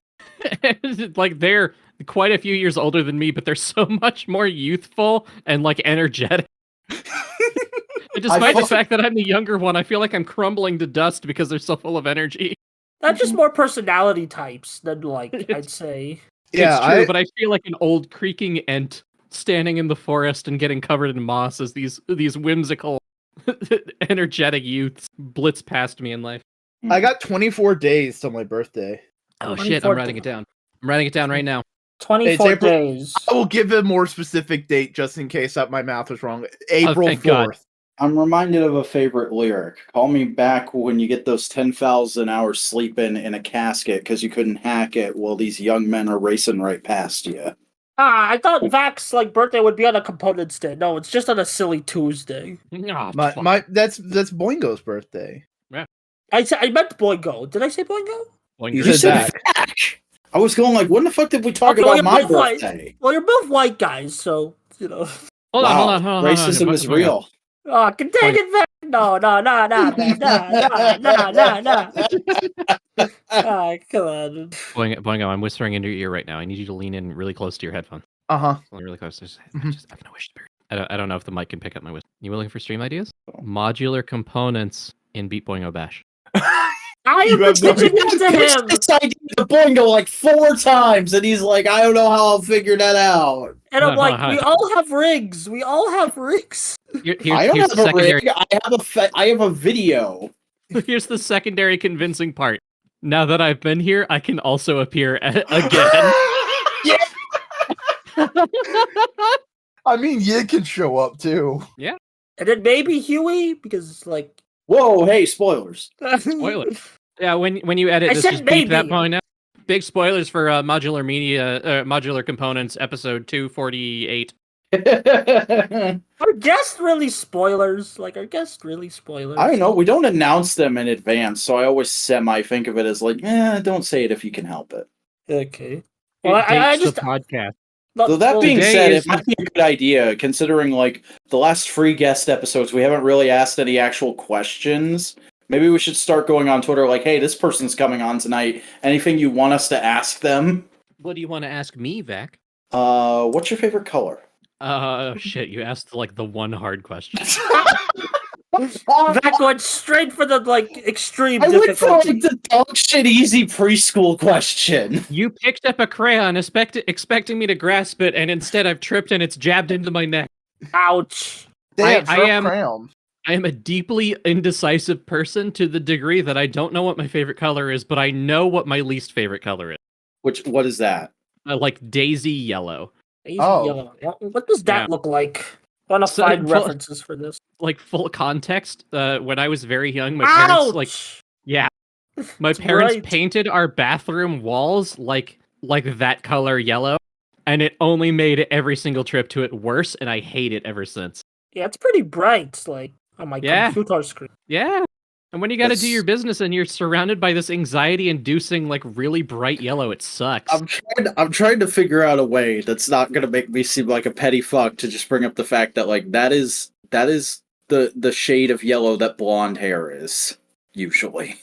Like, they're quite a few years older than me, but they're so much more youthful and, like, energetic. And despite the fact that I'm the younger one, I feel like I'm crumbling to dust because they're so full of energy. That's just more personality types than, like, I'd say. Yeah, It's true, but I feel like an old creaking ent standing in the forest and getting covered in moss as these whimsical, energetic youths blitz past me in life. I got 24 days till my birthday. Oh shit, I'm writing it down. I'm writing it down right now. 24 April- days. I will give a more specific date just in case that my math was wrong. April thank God. 4th. I'm reminded of a favorite lyric. Call me back when you get those 10,000 hours sleeping in a casket because you couldn't hack it while these young men are racing right past you. I thought Vac's like birthday would be on a components day. No, it's just on a silly Tuesday. Oh, That's Boingo's birthday. I meant Boingo. Did I say Boingo? You You said said back. I was going like, when the fuck did we talk Okay, well, about my you're both white. birthday? Well, you're both white guys, so you know. Hold on. Racism is real. Oh, can take it back. No, man, no. Come on. Boingo, I'm whispering into your ear right now. I need you to lean in really close to your headphone. Uh-huh. Really close. I'm Mhm. gonna whisper. I don't know if the mic can pick up my whisper. You willing for stream ideas? Modular components in Beat Boingo Bash. I You am have no pitching it to Pitched him. this idea to Boingo like 4 times, and he's like, I don't know how I'll figure that out. And I'm No, like, hi. we all have rigs. Here's I don't here's have the a secondary. rig. I have a video. Here's the secondary convincing part. Now that I've been here, I can also appear again. I mean, you can show up too. And then maybe Huey, because it's like Whoa, hey, spoilers. Spoiler. Yeah, when you edit I this, said just beep that maybe. point out. Big spoilers for Modular Media, Modular Components, episode 248. Are guests really spoilers? Like, are guests really spoilers? I don't know. We don't announce them in advance, so I always think of it as like, don't say it if you can help it. Okay. Well, Well, I the just podcast. So that being today said, is- it might be a good idea, considering like the last free guest episodes, we haven't really asked any actual questions. Maybe we should start going on Twitter like, hey, this person's coming on tonight. Anything you want us to ask them? What do you want to ask me, Vac? What's your favorite color? Shit, you asked like the one hard question. That went straight for the extreme I went for difficulty. like the dog shit easy preschool question. You picked up a crayon, expecting me to grasp it, and instead I've tripped and it's jabbed into my neck. Ouch. Damn, I sharp am- crayon. I am a deeply indecisive person to the degree that I don't know what my favorite color is, but I know what my least favorite color is. What is that? Like daisy yellow. Easy Oh. yellow. What does that Yeah. look like? I want to So- find well- references for this. Like full context, when I was very young, my Ouch! parents my It's parents bright. painted our bathroom walls like that color yellow, and it only made every single trip to it worse, and I hate it ever since. Yeah, it's pretty bright, like on my Yeah. computer screen. Yeah. And when you got to do That's- your business and you're surrounded by this anxiety-inducing, like really bright yellow, it sucks. I'm trying to figure out a way that's not gonna make me seem like a petty fuck to just bring up the fact that like that is the shade of yellow that blonde hair is usually.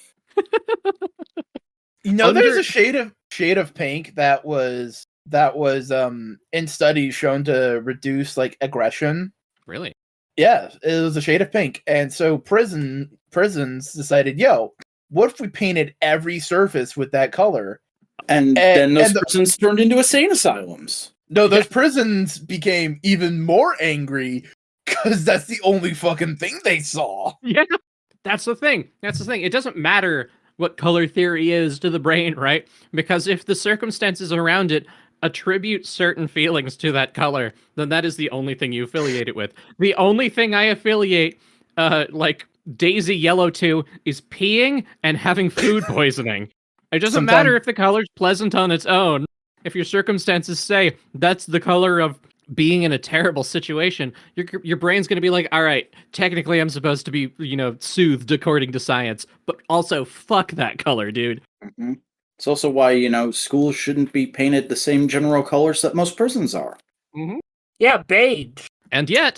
You know, there's Under- a shade of pink that was in studies shown to reduce like aggression. Really? Yeah, it was a shade of pink, and so prisons decided, yo, what if we painted every surface with that color? And then those and the- prisons turned into insane asylums. No, those prisons became even more angry because that's the only fucking thing they saw. Yeah. That's the thing. It doesn't matter what color theory is to the brain, right? Because if the circumstances around it attribute certain feelings to that color, then that is the only thing you affiliate it with. The only thing I affiliate like daisy yellow to is peeing and having food poisoning. It doesn't matter if the color's pleasant on its own. If your circumstances say that's the color of being in a terrible situation, your brain's going to be like, all right, technically I'm supposed to be, soothed according to science, but also fuck that color, dude. Mm-hmm. It's also why, schools shouldn't be painted the same general colors that most prisons are. Mm-hmm. Yeah, beige. And yet,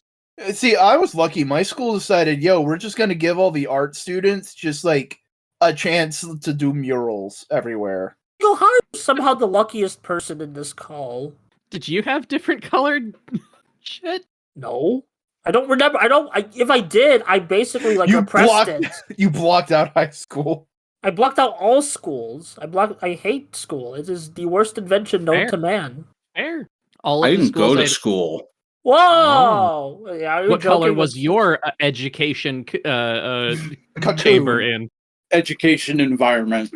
See, I was lucky. My school decided, yo, we're just going to give all the art students just like a chance to do murals everywhere. Yo, how are you somehow the luckiest person in this call? did you have different colored shit? No. I don't remember. If I did, I basically You repressed it. You blocked out high school. I blocked out all schools. I hate school. It is the worst invention known Fair. to man. Fair. All of I the didn't go schools to school. Whoa! Yeah, are you What color joking was with- your education Cocoon. chamber in? Education environment.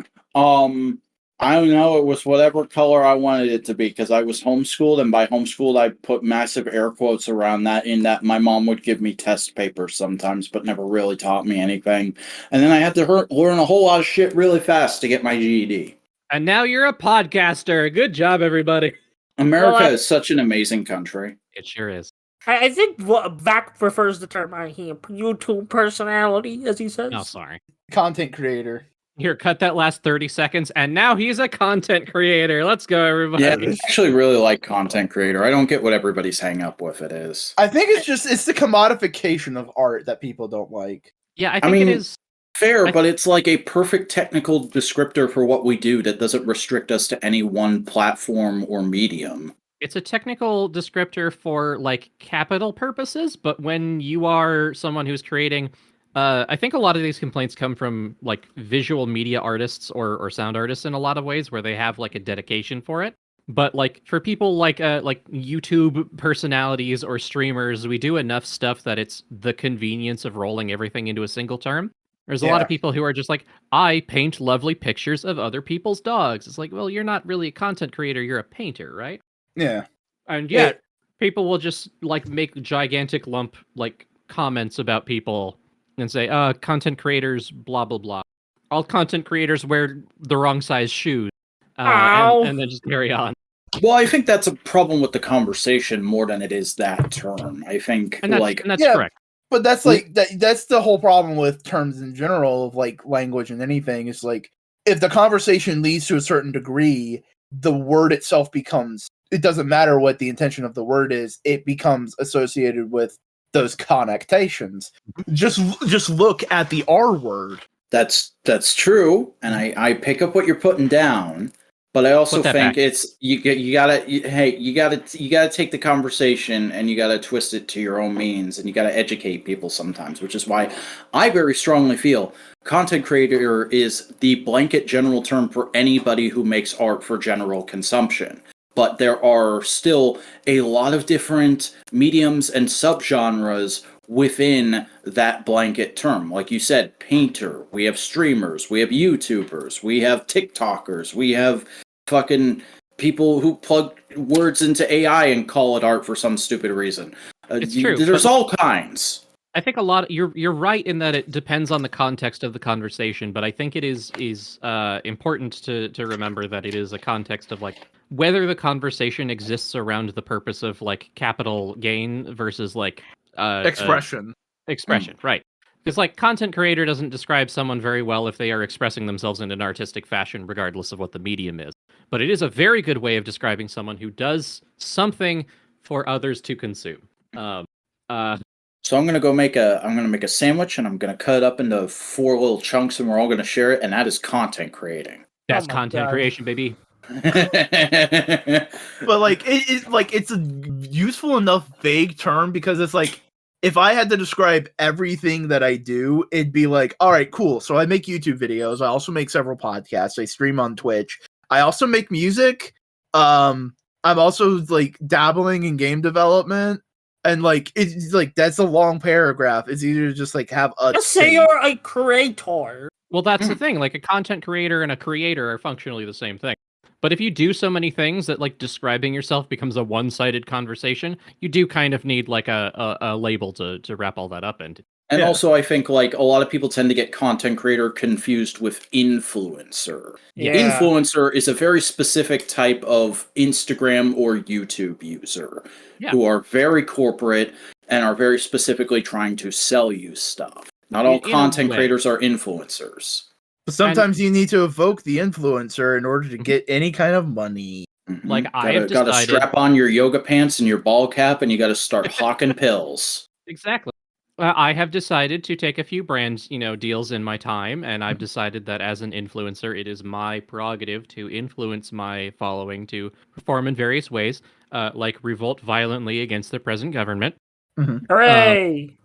I don't know. It was whatever color I wanted it to be because I was homeschooled, and by homeschooled, I put massive air quotes around that. In that, my mom would give me test papers sometimes, but never really taught me anything. And then I had to learn a whole lot of shit really fast to get my GED. And now you're a podcaster. Good job, everybody. America Well, is such an amazing country. It sure is. I think Vac prefers the term I hear YouTube personality, as he says. Oh, sorry. Content creator. Here, cut that last 30 seconds, and now he's a content creator. Let's go, everybody. Yeah, I actually really like content creator. I don't get what everybody's hang up with it is. I think it's the commodification of art that people don't like. Yeah, I think mean, it is. Fair, I- but it's like a perfect technical descriptor for what we do that doesn't restrict us to any one platform or medium. It's a technical descriptor for like capital purposes, but when you are someone who's creating, I think a lot of these complaints come from like visual media artists or sound artists in a lot of ways where they have like a dedication for it. But like for people like YouTube personalities or streamers, we do enough stuff that it's the convenience of rolling everything into a single term. There's a lot Yeah. of people who are just like, I paint lovely pictures of other people's dogs. It's like, well, you're not really a content creator, you're a painter, right? Yeah. And yet, people will just like make gigantic lump like comments about people and say, content creators, blah blah blah. All content creators wear the wrong size shoes, Ow. and then just carry on. Well, I think that's a problem with the conversation more than it is that term. I think And that's Yeah. correct. But that's like that's the whole problem with terms in general of like language and anything is like if the conversation leads to a certain degree, the word itself becomes it doesn't matter what the intention of the word is, it becomes associated with those connotations. Just look at the R word. that's true, and I pick up what you're putting down. But I also Put that think back. it's you gotta take the conversation and you gotta twist it to your own means, and you gotta educate people sometimes, which is why I very strongly feel content creator is the blanket general term for anybody who makes art for general consumption. But there are still a lot of different mediums and subgenres within that blanket term. Like you said, painter, we have streamers, we have YouTubers, we have TikTokers, we have fucking people who plug words into AI and call it art for some stupid reason. It's true, There's but all kinds. I think a lot. You're right in that it depends on the context of the conversation, but I think it is important to remember that it is a context of like whether the conversation exists around the purpose of like capital gain versus like Expression. expression, right? Because like content creator doesn't describe someone very well if they are expressing themselves in an artistic fashion, regardless of what the medium is. But it is a very good way of describing someone who does something for others to consume. So I'm gonna make a sandwich, and I'm gonna cut it up into 4 little chunks, and we're all gonna share it, and that is content creating. That's my content God. creation, baby. But like it's a useful enough vague term because it's like if I had to describe everything that I do, it'd be like, all right, cool. So I make YouTube videos. I also make several podcasts. I stream on Twitch. I also make music. I'm also like dabbling in game development. And like it's like that's a long paragraph. It's easier to just like have a Just say thing. you're a creator. Well, that's the thing. Like a content creator and a creator are functionally the same thing. But if you do so many things that like describing yourself becomes a one-sided conversation, you do kind of need like a label to wrap all that up into. And Yeah. also, I think like a lot of people tend to get content creator confused with influencer. Yeah. Influencer is a very specific type of Instagram or YouTube user Yeah. who are very corporate and are very specifically trying to sell you stuff. Not all In a content way. creators are influencers. But sometimes you need to evoke the influencer in order to get any kind of money. Mhm. Like, I have gotta decided- strap on your yoga pants and your ball cap, and you gotta start hawking pills. Exactly. I have decided to take a few brand, deals in my time, and I've decided that as an influencer, it is my prerogative to influence my following to perform in various ways, like revolt violently against the present government, Hooray!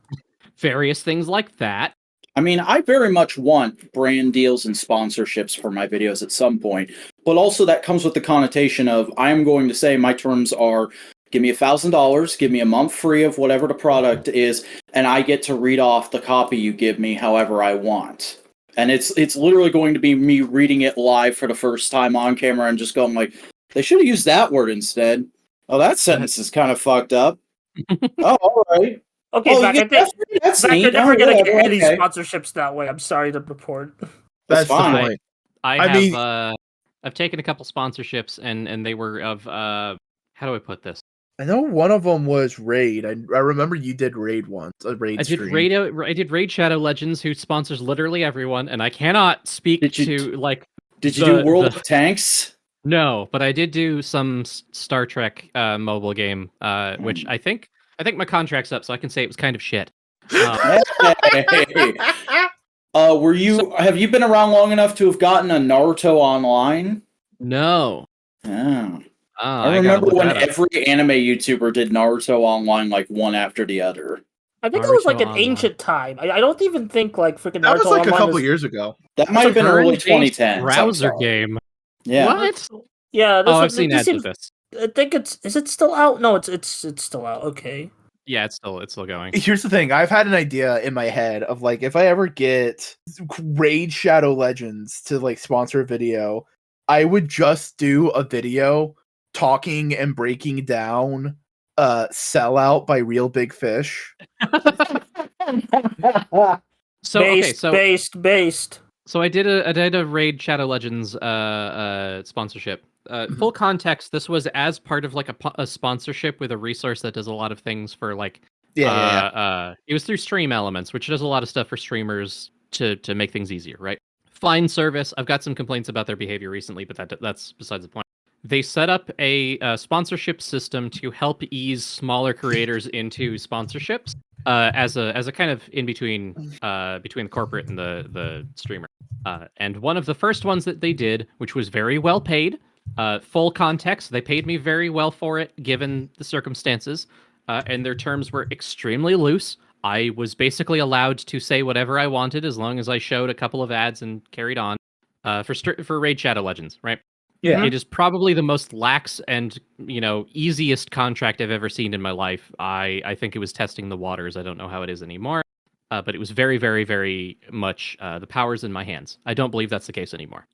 various things like that. I mean, I very much want brand deals and sponsorships for my videos at some point, but also that comes with the connotation of I am going to say my terms are give me $1,000, give me a month free of whatever the product is, and I get to read off the copy you give me however I want. And it's literally going to be me reading it live for the first time on camera and just going like, they should have used that word instead. Oh, that sentence is kind of fucked up. Oh, all right. Okay, Oh, Zach, yeah, I think that's Zach, neat. you're never Oh, gonna whatever, get any okay. sponsorships that way. I'm sorry to report. That's the fine. point. I mean- I've taken a couple sponsorships, and they were of how do I put this? I know one of them was Raid. I remember you did Raid once. A Raid I did stream. I did Raid Shadow Legends, who sponsors literally everyone, and I cannot speak Did you- to like. Did you the- do World the- of Tanks? No, but I did do some Star Trek mobile game, which I think my contract's up, so I can say it was kind of shit. Hey. Have you been around long enough to have gotten a Naruto online? No. Yeah. Ah, I gotta remember look when that up. every anime YouTuber did Naruto online like one after the other. I think it was like Naruto an Online. ancient time. I don't even think like freaking That Naruto was like a Online couple was- years ago. That might have been early Turn-based 2010s. browser game. Yeah. What? Yeah, this Oh, I've was- seen this ads of seems- this. I think is it still out? No, it's still out. Okay. Yeah, it's still going. Here's the thing. I've had an idea in my head of like if I ever get Raid Shadow Legends to like sponsor a video, I would just do a video talking and breaking down Sellout by Real Big Fish. So okay, based. So I did a Raid Shadow Legends sponsorship. Full context: this was as part of like a sponsorship with a resource that does a lot of things for like. Yeah. It was through Stream Elements, which does a lot of stuff for streamers to make things easier, right? Fine service. I've got some complaints about their behavior recently, but that's besides the point. They set up a sponsorship system to help ease smaller creators into sponsorships as a kind of in between between the corporate and the streamer. And one of the first ones that they did, which was very well paid, Full context, they paid me very well for it, given the circumstances, and their terms were extremely loose. I was basically allowed to say whatever I wanted as long as I showed a couple of ads and carried on. For Raid Shadow Legends, right? Yeah. It is probably the most lax and easiest contract I've ever seen in my life. I think it was testing the waters. I don't know how it is anymore, but it was very, very, very much the power's in my hands. I don't believe that's the case anymore.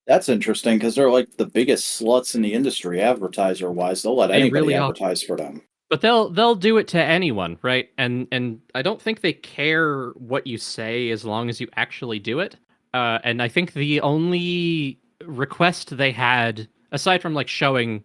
That's interesting because they're like the biggest sluts in the industry, advertiser-wise. They'll let They anybody really are. advertise for them. But they'll do it to anyone, right? And I don't think they care what you say as long as you actually do it. And I think the only request they had, aside from like showing,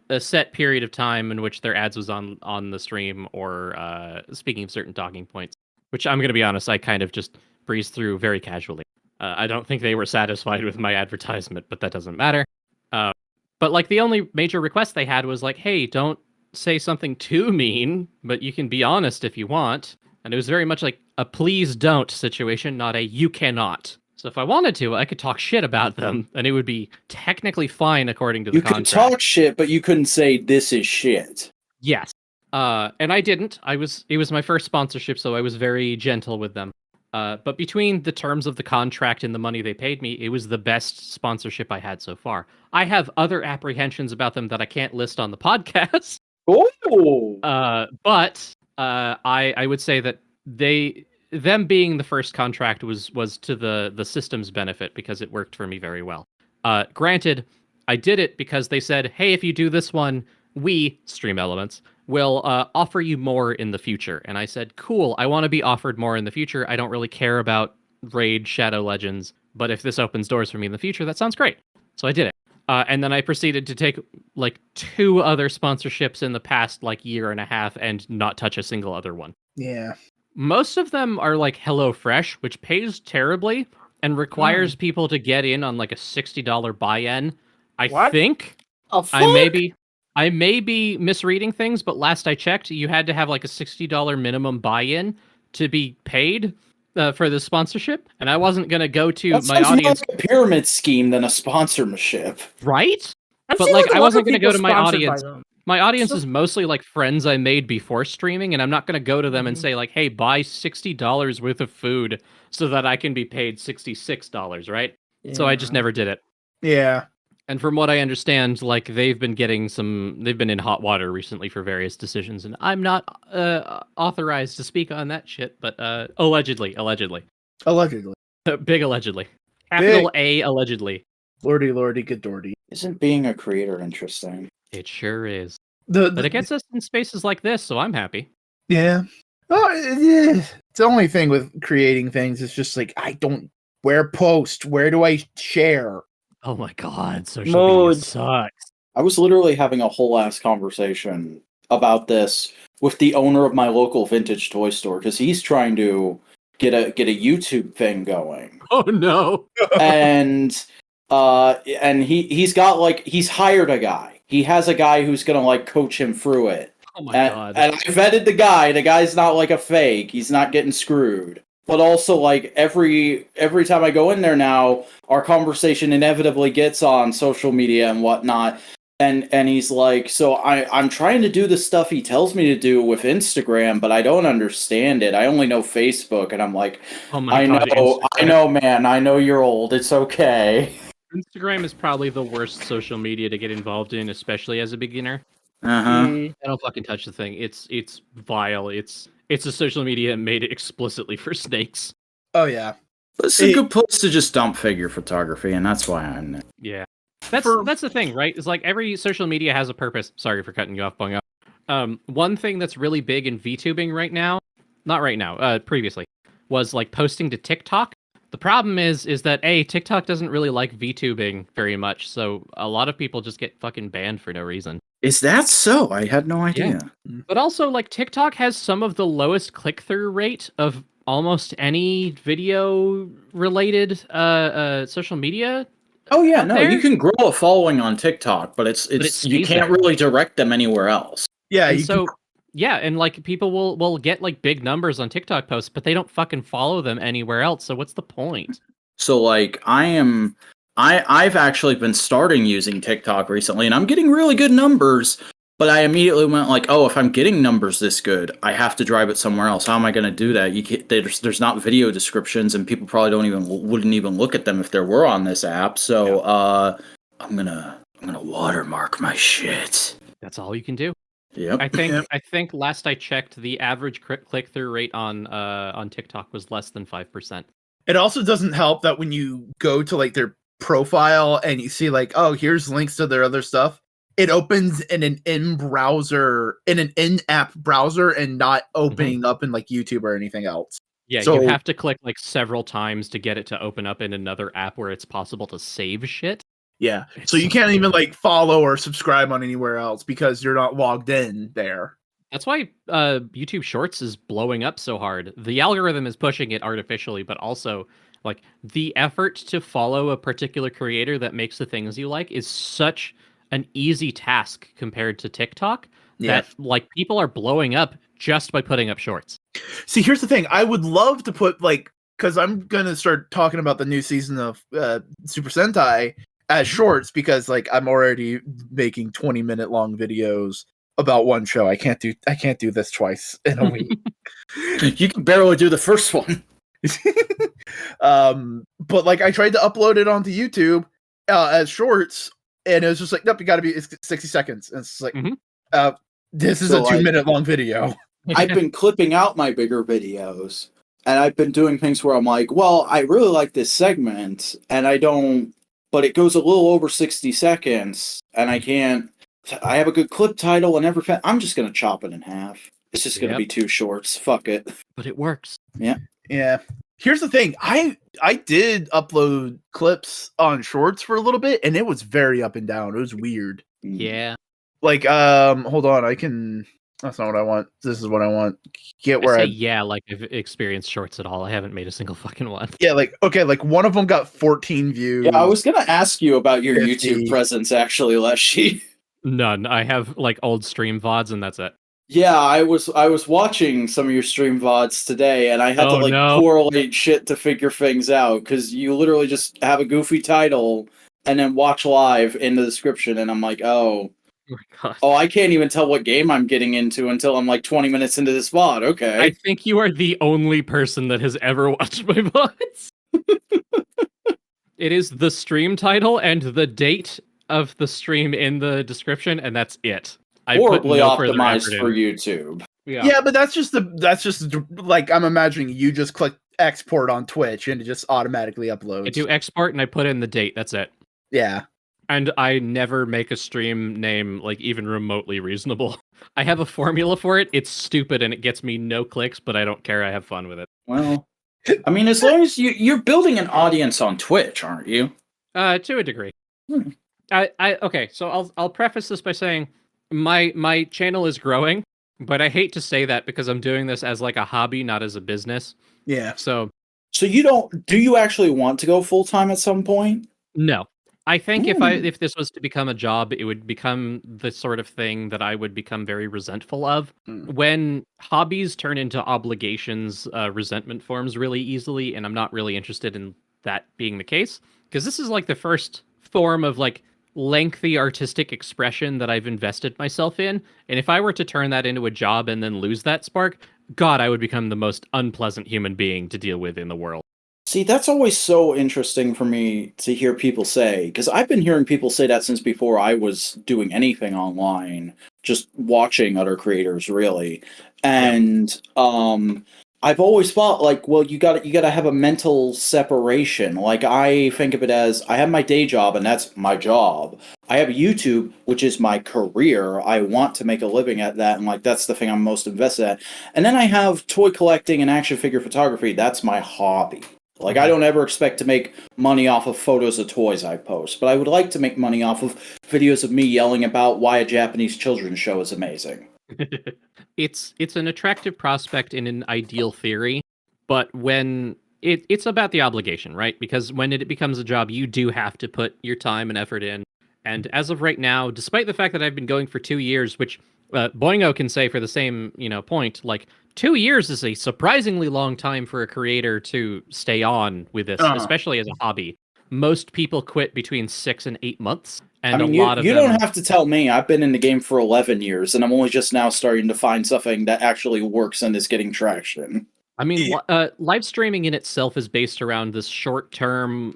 a set period of time in which their ads was on the stream or speaking of certain talking points, which I'm going to be honest, I kind of just breezed through very casually. I don't think they were satisfied with my advertisement, but that doesn't matter. But like the only major request they had was like, hey, don't say something too mean, but you can be honest if you want. And it was very much like a please don't situation, not a you cannot. So if I wanted to, I could talk shit about them, and it would be technically fine according to the You contract. could talk shit, but you couldn't say this is shit. Yes. And I didn't. It was my first sponsorship, so I was very gentle with them. But between the terms of the contract and the money they paid me, it was the best sponsorship I had so far. I have other apprehensions about them that I can't list on the podcast. Oh, But I would say that them being the first contract was to the system's benefit because it worked for me very well. Granted, I did it because they said, hey, if you do this one, we, Stream Elements, will offer you more in the future. And I said, cool, I want to be offered more in the future. I don't really care about Raid Shadow Legends, but if this opens doors for me in the future, that sounds great. So I did it. And then I proceeded to take like 2 other sponsorships in the past like year and a half and not touch a single other one. Yeah. Most of them are like HelloFresh, which pays terribly and requires people to get in on like a $60 buy-in. I think I may be misreading things, but last I checked, you had to have like a $60 minimum buy-in to be paid for the sponsorship, and I wasn't gonna go to that my sounds audience. more like a pyramid scheme than a sponsorship. Right? I've But seen, like a I lot wasn't of gonna go people to my sponsored by audience. them. My audience So- is mostly like friends I made before streaming, and I'm not gonna go to them and say like, "Hey, buy $60 worth of food so that I can be paid $66," right? So I just Yeah. never did it. Yeah. And from what I understand, like they've been in hot water recently for various decisions, and I'm not authorized to speak on that shit, but allegedly, Allegedly. big allegedly, capital A allegedly. Lordy, good dordy. Isn't being a creator interesting? It sure is. The But it gets us in spaces like this, so I'm happy. yeah. Oh, yeah. It's the only thing with creating things. It's just like where post? Where do I share? Oh my god, social media Mode. sucks. I was literally having a whole ass conversation about this with the owner of my local vintage toy store because he's trying to get a YouTube thing going. Oh no. and he's got like he's hired a guy. He has a guy who's gonna like coach him through it. Oh my and, god. and I vetted the guy. The guy's not like a fake. He's not getting screwed. But also, like every time I go in there now, our conversation inevitably gets on social media and whatnot. And he's like, so I'm trying to do the stuff he tells me to do with Instagram, but I don't understand it. I only know Facebook, and I'm like, Oh my god. I know, man. I know you're old. It's okay. Instagram is probably the worst social media to get involved in, especially as a beginner. Uh-huh. I don't fucking touch the thing. It's vile. It's a social media made explicitly for snakes. Oh yeah. It's a good place to just dump figure photography, and that's why I'm there. Yeah. That's the thing, right? It's like every social media has a purpose. Sorry for cutting you off, Bungo. One thing that's really big in VTubing right now, not right now, previously, was like posting to TikTok. The problem is that TikTok doesn't really like VTubing very much, so a lot of people just get fucking banned for no reason. Is that so? I had no idea. But also, like, TikTok has some of the lowest click-through rate of almost any video-related social media. Oh yeah, out no, there. you can grow a following on TikTok, but it's it you stays can't there. really direct them anywhere else. Yeah. And so, yeah, and like people will get like big numbers on TikTok posts, but they don't fucking follow them anywhere else. So what's the point? So like I am I've actually been starting using TikTok recently, and I'm getting really good numbers. But I immediately went like, oh, if I'm getting numbers this good, I have to drive it somewhere else. How am I going to do that? There's not video descriptions, and people probably wouldn't even look at them if there were on this app. So I'm gonna watermark my shit. That's all you can do. Yep. I think last I checked, the average click through rate on TikTok was less than 5%. It also doesn't help that when you go to like their profile and you see like, oh, here's links to their other stuff, it opens in an in-app browser and not opening up in like YouTube or anything else. Yeah, So- you have to click like several times to get it to open up in another app where it's possible to save shit. Yeah. It's So you so can't even stupid. like follow or subscribe on anywhere else because you're not logged in there. That's why YouTube Shorts is blowing up so hard. The algorithm is pushing it artificially, but also like the effort to follow a particular creator that makes the things you like is such an easy task compared to TikTok Yeah. that like people are blowing up just by putting up shorts. See, here's the thing. I would love to put like, because I'm gonna start talking about the new season of Super Sentai as shorts because like I'm already making 20-minute long videos about one show. I can't do this twice in a week. You can barely do the first one. But like I tried to upload it onto YouTube as shorts, and it was just like, nope, you gotta be 60 seconds. And it's like, this is So, a 2-minute long video. I've been clipping out my bigger videos, and I've been doing things where I'm like, well, I really like this segment, and I don't, but it goes a little over 60 seconds, and I have a good clip title and everything. I'm just going to chop it in half. It's just going to be 2 shorts. Fuck it. But it works. Yeah. Here's the thing. I did upload clips on shorts for a little bit, and it was very up and down. It was weird. Yeah. Like, hold on. That's not what I want. This is what I want. Get where Like I've experienced shorts at all. I haven't made a single fucking one. Yeah, like, okay, like one of them got 14 views. Yeah, I was going to ask you about your 50. YouTube presence, actually, Leshii. None. I have like old stream VODs and that's it. Yeah, I was watching some of your stream VODs today, and I had to correlate shit to figure things out, because you literally just have a goofy title and then watch live in the description, and I'm like, oh, I can't even tell what game I'm getting into until I'm like 20 minutes into this VOD. Okay. I think you are the only person that has ever watched my VODs. It is the stream title and the date of the stream in the description, and that's it. Horribly optimized for YouTube. Yeah, but that's just like, I'm imagining you just click export on Twitch and it just automatically uploads. I do export and I put in the date. That's it. Yeah. And I never make a stream name like even remotely reasonable. I have a formula for it. It's stupid and it gets me no clicks, but I don't care. I have fun with it. Well, I mean, as long as you're building an audience on Twitch, aren't you? To a degree. Okay, so I'll preface this by saying my channel is growing, but I hate to say that because I'm doing this as like a hobby, not as a business. Yeah. So do you actually want to go full time at some point? No. I think if this was to become a job, it would become the sort of thing that I would become very resentful of. When hobbies turn into obligations, resentment forms really easily, and I'm not really interested in that being the case, because this is like the first form of like lengthy artistic expression that I've invested myself in, and if I were to turn that into a job and then lose that spark, God, I would become the most unpleasant human being to deal with in the world. See, that's always so interesting for me to hear people say, because I've been hearing people say that since before I was doing anything online, just watching other creators, really. And I've always thought, like, well, you gotta have a mental separation. Like, I think of it as, I have my day job, and that's my job. I have YouTube, which is my career. I want to make a living at that, and like that's the thing I'm most invested at. And then I have toy collecting and action figure photography. That's my hobby. Like, I don't ever expect to make money off of photos of toys I post, but I would like to make money off of videos of me yelling about why a Japanese children's show is amazing. It's an attractive prospect in an ideal theory, but when it's about the obligation, right? Because when it becomes a job, you do have to put your time and effort in. And as of right now, despite the fact that I've been going for 2 years, which Boingo can say for the same point, like 2 years is a surprisingly long time for a creator to stay on with this, especially as a hobby. most people quit between 6 and 8 months, and I mean, a lot of you them. don't have to tell me. I've been in the game for 11 years, and I'm only just now starting to find something that actually works and is getting traction. I mean, live streaming in itself is based around this short time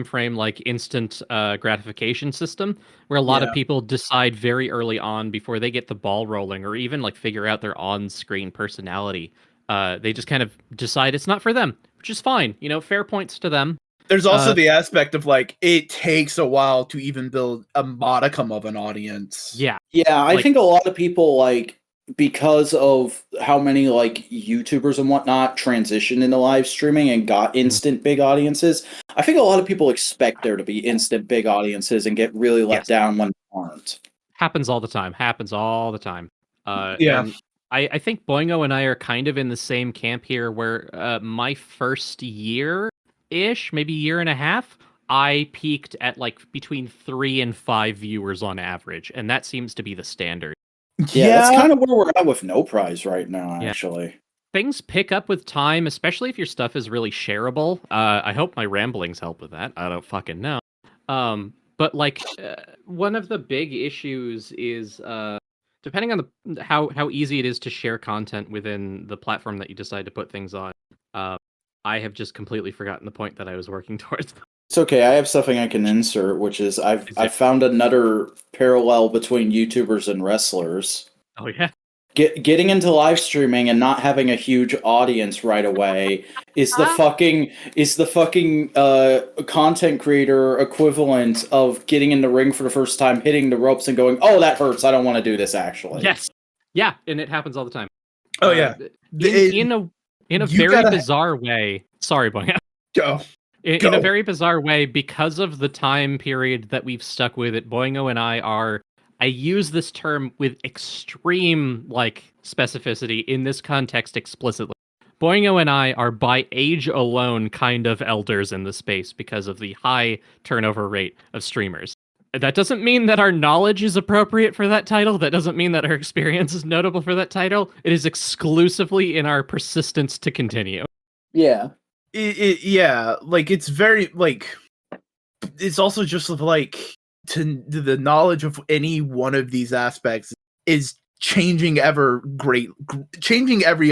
frame, like instant gratification system, where a lot of people decide very early on before they get the ball rolling, or even like figure out their on-screen personality. They just kind of decide it's not for them, which is fine. Fair points to them. There's also the aspect of like it takes a while to even build a modicum of an audience. Yeah, I think a lot of people because of how many YouTubers and whatnot transitioned into live streaming and got instant big audiences. I think a lot of people expect there to be instant big audiences and get really let down when they aren't. Happens all the time. And I think Boingo and I are kind of in the same camp here, where my first year-ish, maybe year and a half, I peaked at between 3 and 5 viewers on average, and that seems to be the standard. Yeah, that's kind of where we're at with No Prize right now, actually. Things pick up with time, especially if your stuff is really shareable. I hope my ramblings help with that. I don't fucking know. But one of the big issues is depending on how easy it is to share content within the platform that you decide to put things on. I have just completely forgotten the point that I was working towards. It's okay. I have something I can insert, which is I found another parallel between YouTubers and wrestlers. Oh yeah. Getting into live streaming and not having a huge audience right away is the fucking content creator equivalent of getting in the ring for the first time, hitting the ropes, and going, "Oh, that hurts. I don't want to do this." Actually, yes, yeah, and it happens all the time. Oh yeah, in a very bizarre way. Sorry, Boy. Go. In a very bizarre way, because of the time period that we've stuck with it, Boingo and I use this term with extreme specificity in this context explicitly. Boingo and I are by age alone kind of elders in the space because of the high turnover rate of streamers. That doesn't mean that our knowledge is appropriate for that title. That doesn't mean that our experience is notable for that title. It is exclusively in our persistence to continue. Yeah. It's very it's also just to the knowledge of any one of these aspects is changing every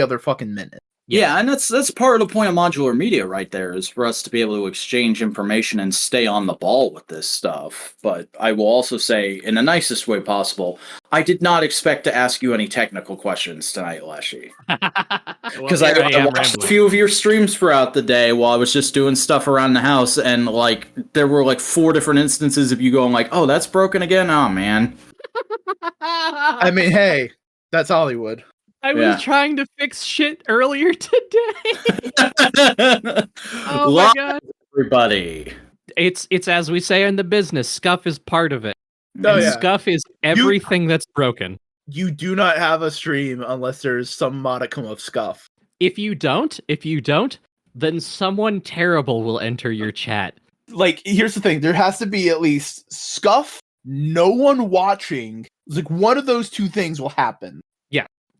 other fucking minute. Yeah, and that's part of the point of modular media right there, is for us to be able to exchange information and stay on the ball with this stuff. But I will also say, in the nicest way possible, I did not expect to ask you any technical questions tonight, Leshii. Because I watched a few of your streams throughout the day while I was just doing stuff around the house, and there were 4 different instances of you going "Oh, that's broken again? Oh man." I mean, hey, that's Hollywood. I was trying to fix shit earlier today. Oh my god. Everybody. It's as we say in the business, scuff is part of it. Scuff is everything that's broken. You do not have a stream unless there's some modicum of scuff. If you don't, then someone terrible will enter your chat. Here's the thing, there has to be at least scuff, no one watching. One of those two things will happen.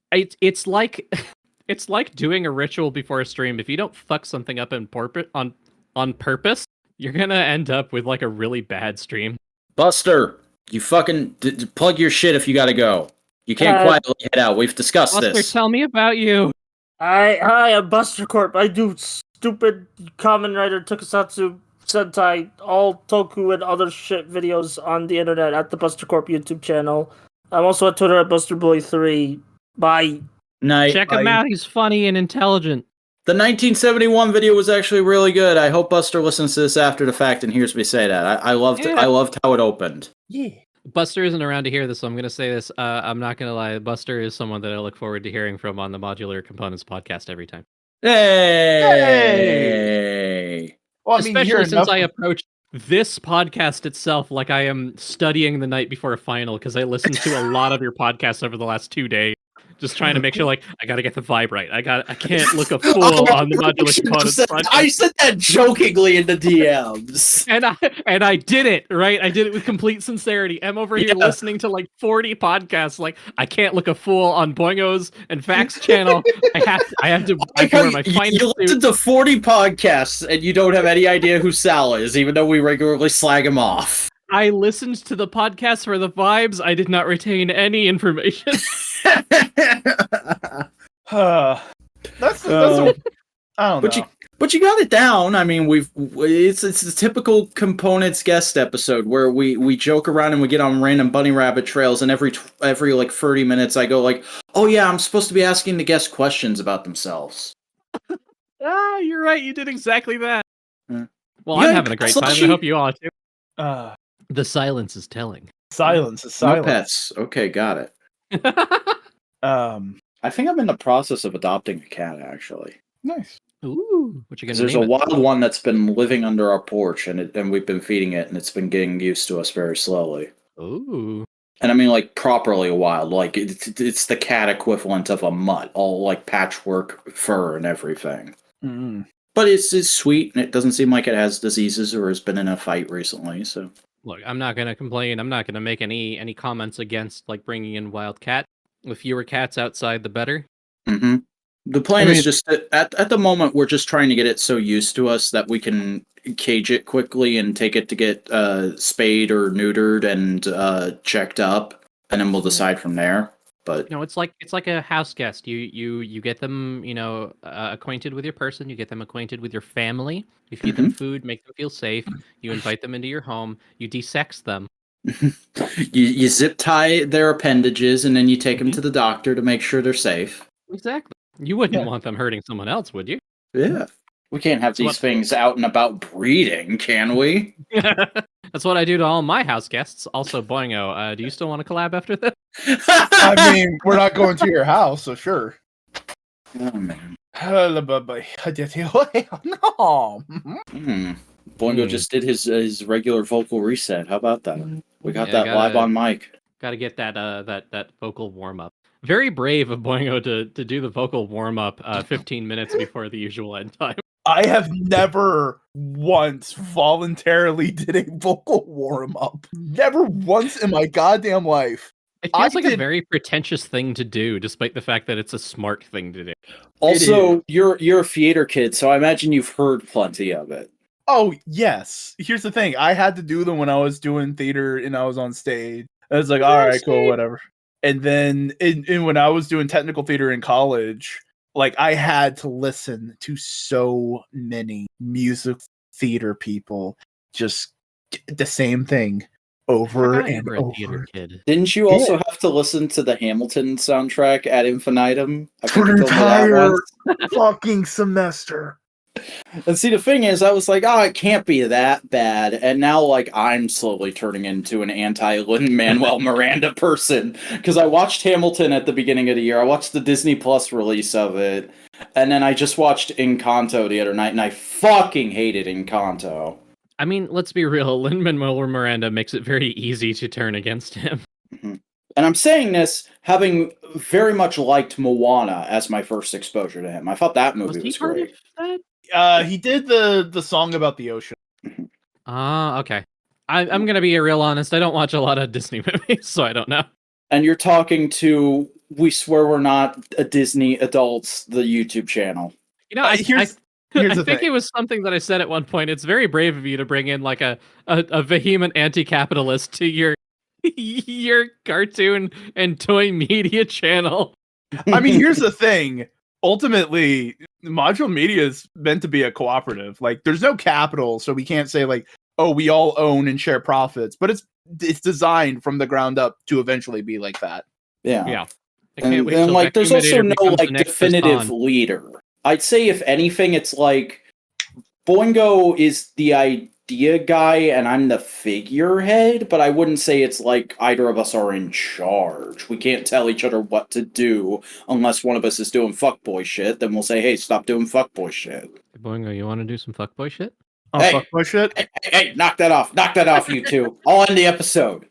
It's like doing a ritual before a stream. If you don't fuck something up on purpose, you're gonna end up with a really bad stream. Buster, you fucking plug your shit if you gotta go. You can't quietly head out. We've discussed this. Buster, tell me about you. Hi, I'm Buster Corp. I do stupid Kamen Rider, Tokusatsu, Sentai, all Toku and other shit videos on the internet at the Buster Corp YouTube channel. I'm also on Twitter at BusterBoy3. Bye. Night. Check him out. He's funny and intelligent. The 1971 video was actually really good. I hope Buster listens to this after the fact and hears me say that. I loved how it opened. Yeah. Buster isn't around to hear this, so I'm going to say this. I'm not going to lie. Buster is someone that I look forward to hearing from on the Modular Components podcast every time. Hey! Well, especially since I approach this podcast itself like I am studying the night before a final, because I listened to a lot of your podcasts over the last 2 days. Just trying to make sure, like, I gotta get the vibe right. I can't look a fool on the Modular Components podcast. I said that jokingly in the DMs. And I did it, right? I did it with complete sincerity. I'm over here listening to like 40 podcasts. Like, I can't look a fool on Boingo's and Facts channel. I have to wear my finest You listen to 40 podcasts and you don't have any idea who Sal is, even though we regularly slag him off. I listened to the podcast for the vibes. I did not retain any information. That's I don't know. But you got it down. I mean, it's a typical Components guest episode where we joke around and we get on random bunny rabbit trails, and every like 30 minutes I go like, oh yeah, I'm supposed to be asking the guests questions about themselves. You're right. You did exactly that. Yeah. Well, I'm having a great time. I hope you all are too. The silence is telling. Silence is No silence. pets. Okay, got it. I think I'm in the process of adopting a cat, actually. Nice. Ooh, what you gonna There's name a it? wild one that's been living under our porch, and we've been feeding it, and it's been getting used to us very slowly. Ooh. And I mean, like, properly wild. Like, it's the cat equivalent of a mutt, all like patchwork fur and everything. Mm. But it's sweet, and it doesn't seem like it has diseases or has been in a fight recently. So Look, I'm not gonna complain. I'm not gonna make any comments against like bringing in wild cat. The fewer cats outside, the better. mm-hmm. The plan is just that at the moment we're just trying to get it so used to us that we can cage it quickly and take it to get spayed or neutered and checked up, and then we'll decide from there. But No, it's like a house guest. You get them, acquainted with your person. You get them acquainted with your family. You feed them food, make them feel safe. You invite them into your home. You de-sex them. you zip tie their appendages, and then you take them to the doctor to make sure they're safe. Exactly. You wouldn't want them hurting someone else, would you? Yeah. We can't have these things out and about breeding, can we? That's what I do to all my house guests. Also, Boingo, do you still want to collab after this? I mean, we're not going to your house, so sure. Oh, man. No. Boingo just did his regular vocal reset. How about that? We got that live on mic. Got to get that vocal warm up. Very brave of Boingo to do the vocal warm up 15 minutes before the usual end time. I have never once voluntarily did a vocal warm up. Never once in my goddamn life. It feels like a very pretentious thing to do, despite the fact that it's a smart thing to do. Also, you're a theater kid, so I imagine you've heard plenty of it. Oh, yes. Here's the thing. I had to do them when I was doing theater and I was on stage. I was like, all right, cool, whatever. And then when I was doing technical theater in college, like, I had to listen to so many music theater people just the same thing over and over. Theater kid. Didn't you also have to listen to the Hamilton soundtrack ad infinitum? For an entire fucking semester. And see, the thing is, I was like, oh, it can't be that bad. And now, like, I'm slowly turning into an anti-Lin-Manuel Miranda person. Because I watched Hamilton at the beginning of the year. I watched the Disney Plus release of it. And then I just watched Encanto the other night, and I fucking hated Encanto. I mean, let's be real. Lin-Manuel Miranda makes it very easy to turn against him. Mm-hmm. And I'm saying this having very much liked Moana as my first exposure to him. I thought that movie was great. He did the song about the ocean. Okay. I'm gonna be real honest. I don't watch a lot of Disney movies, so I don't know. And you're talking to We Swear We're Not a Disney Adults, the YouTube channel. I Here's the think thing. it was something that I said at one point. It's very brave of you to bring in like a vehement anti-capitalist to your cartoon and toy media channel. I mean, here's the thing. Ultimately, Modular Media is meant to be a cooperative. Like, there's no capital, so we can't say like, oh, we all own and share profits. But it's designed from the ground up to eventually be like that. Yeah. And like, there's also no like definitive leader. I'd say if anything, it's like Boingo is the idea guy and I'm the figurehead, but I wouldn't say it's like either of us are in charge. We can't tell each other what to do unless one of us is doing fuckboy shit. Then we'll say, hey, stop doing fuckboy shit. Boingo, you want to do some fuckboy shit? Oh, hey, fuckboy shit? Hey, knock that off. Knock that off, you two. I'll end the episode.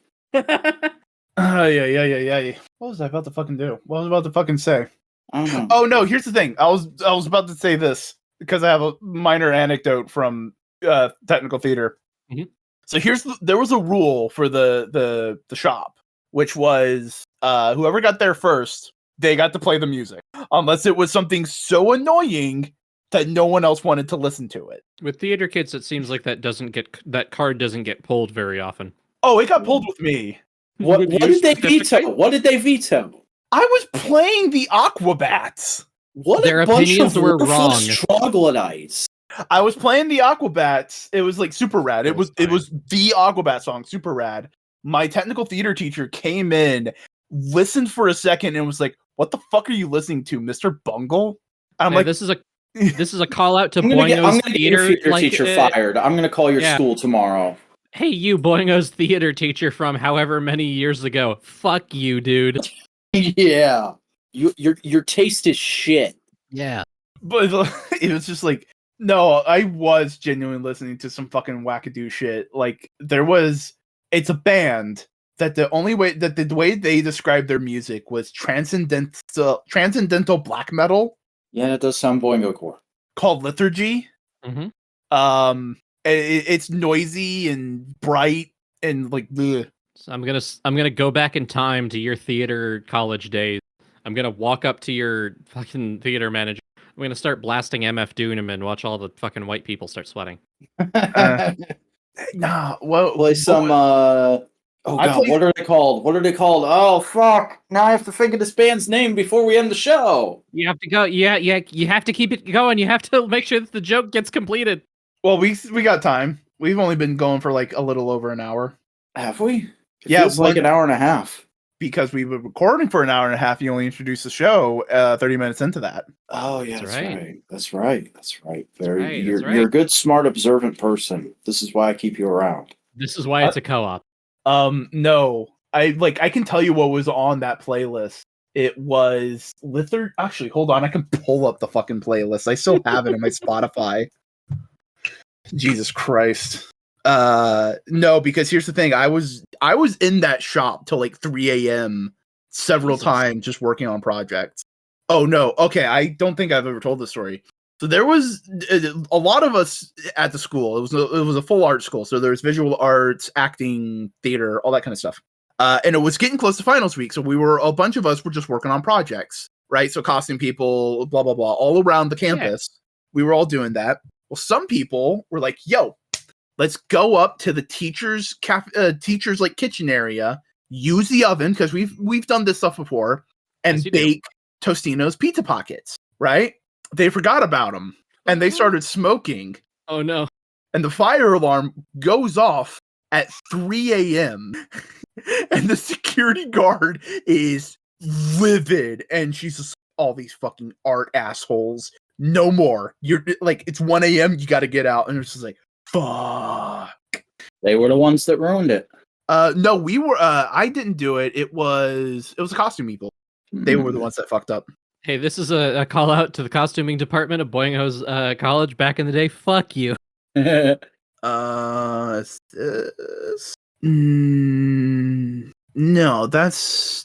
Yeah. What was I about to fucking do? What was I about to fucking say? I don't know. Oh no, here's the thing. I was about to say this because I have a minor anecdote from technical theater. Mhm. So there was a rule for the shop, which was whoever got there first, they got to play the music, unless it was something so annoying that no one else wanted to listen to it. With theater kids, it seems like that card doesn't get pulled very often. Oh, it got pulled with me. What With you did they specifically? veto? What did they veto? I was playing the Aquabats. What Their a bunch opinions of were worthless wrong. troglodytes. I was playing the Aquabats. It was like super rad. It was Fine. the Aquabat song, super rad. My technical theater teacher came in, listened for a second, and was like, "What the fuck are you listening to, Mr. Bungle?" I'm Hey, like, this is a call out to I'm gonna get Boingo's your theater. theater Like, teacher fired. I'm gonna call your yeah. school tomorrow. Hey, you Boingo's theater teacher from however many years ago. Fuck you, dude. Yeah. Your taste is shit. Yeah. but it was just like, no, I was genuinely listening to some fucking wackadoo shit. Like it's a band that the way they described their music was transcendental black metal Yeah, it does sound Boingo core. called Liturgy. Mm-hmm. It's noisy and bright and like bleh. So I'm gonna go back in time to your theater college days. I'm gonna walk up to your fucking theater manager. I'm gonna start blasting MF Doom and watch all the fucking white people start sweating. Nah, well, Play some oh god, what are they called? What are they called? Oh fuck. Now I have to think of this band's name before we end the show. You have to go. Yeah. You have to keep it going. You have to make sure that the joke gets completed. well, we got time. We've only been going for like a little over an hour. Have we? It Yeah, feels like an hour and a half. Because we were recording for an hour and a half, you only introduced the show 30 minutes into that. Oh yeah, That's that's right. right. That's right. That's right. Very right, you're that's you're a right. good, smart, observant person. This is why I keep you around. This is why it's a co-op. No. I can tell you what was on that playlist. It was Lithard. Actually, hold on, I can pull up the fucking playlist. I still have it in my Spotify. Jesus Christ. No, because here's the thing. I was in that shop till like 3 a.m. several Jesus. times just working on projects. Oh no. Okay, I don't think I've ever told this story. So there was a lot of us at the school. It was a full art school. So there was visual arts, acting, theater, all that kind of stuff. And it was getting close to finals week. So a bunch of us were just working on projects, right? So costume people, blah, blah, blah, all around the campus. Yeah. We were all doing that. Well, some people were like, yo, let's go up to the teachers' like kitchen area, use the oven, because we've done this stuff before, and bake Tostino's pizza pockets, right? They forgot about them, and they started smoking. Oh no. And the fire alarm goes off at 3 a.m. and the security guard is livid, and she's just, all these fucking art assholes. No more. You're like, it's 1 a.m. You got to get out. And it's just like, fuck. They were the ones that ruined it. No, we were. I didn't do it. It was a costume people. They were the ones that fucked up. Hey, this is a call out to the costuming department of Boingo's college back in the day. Fuck you. No, that's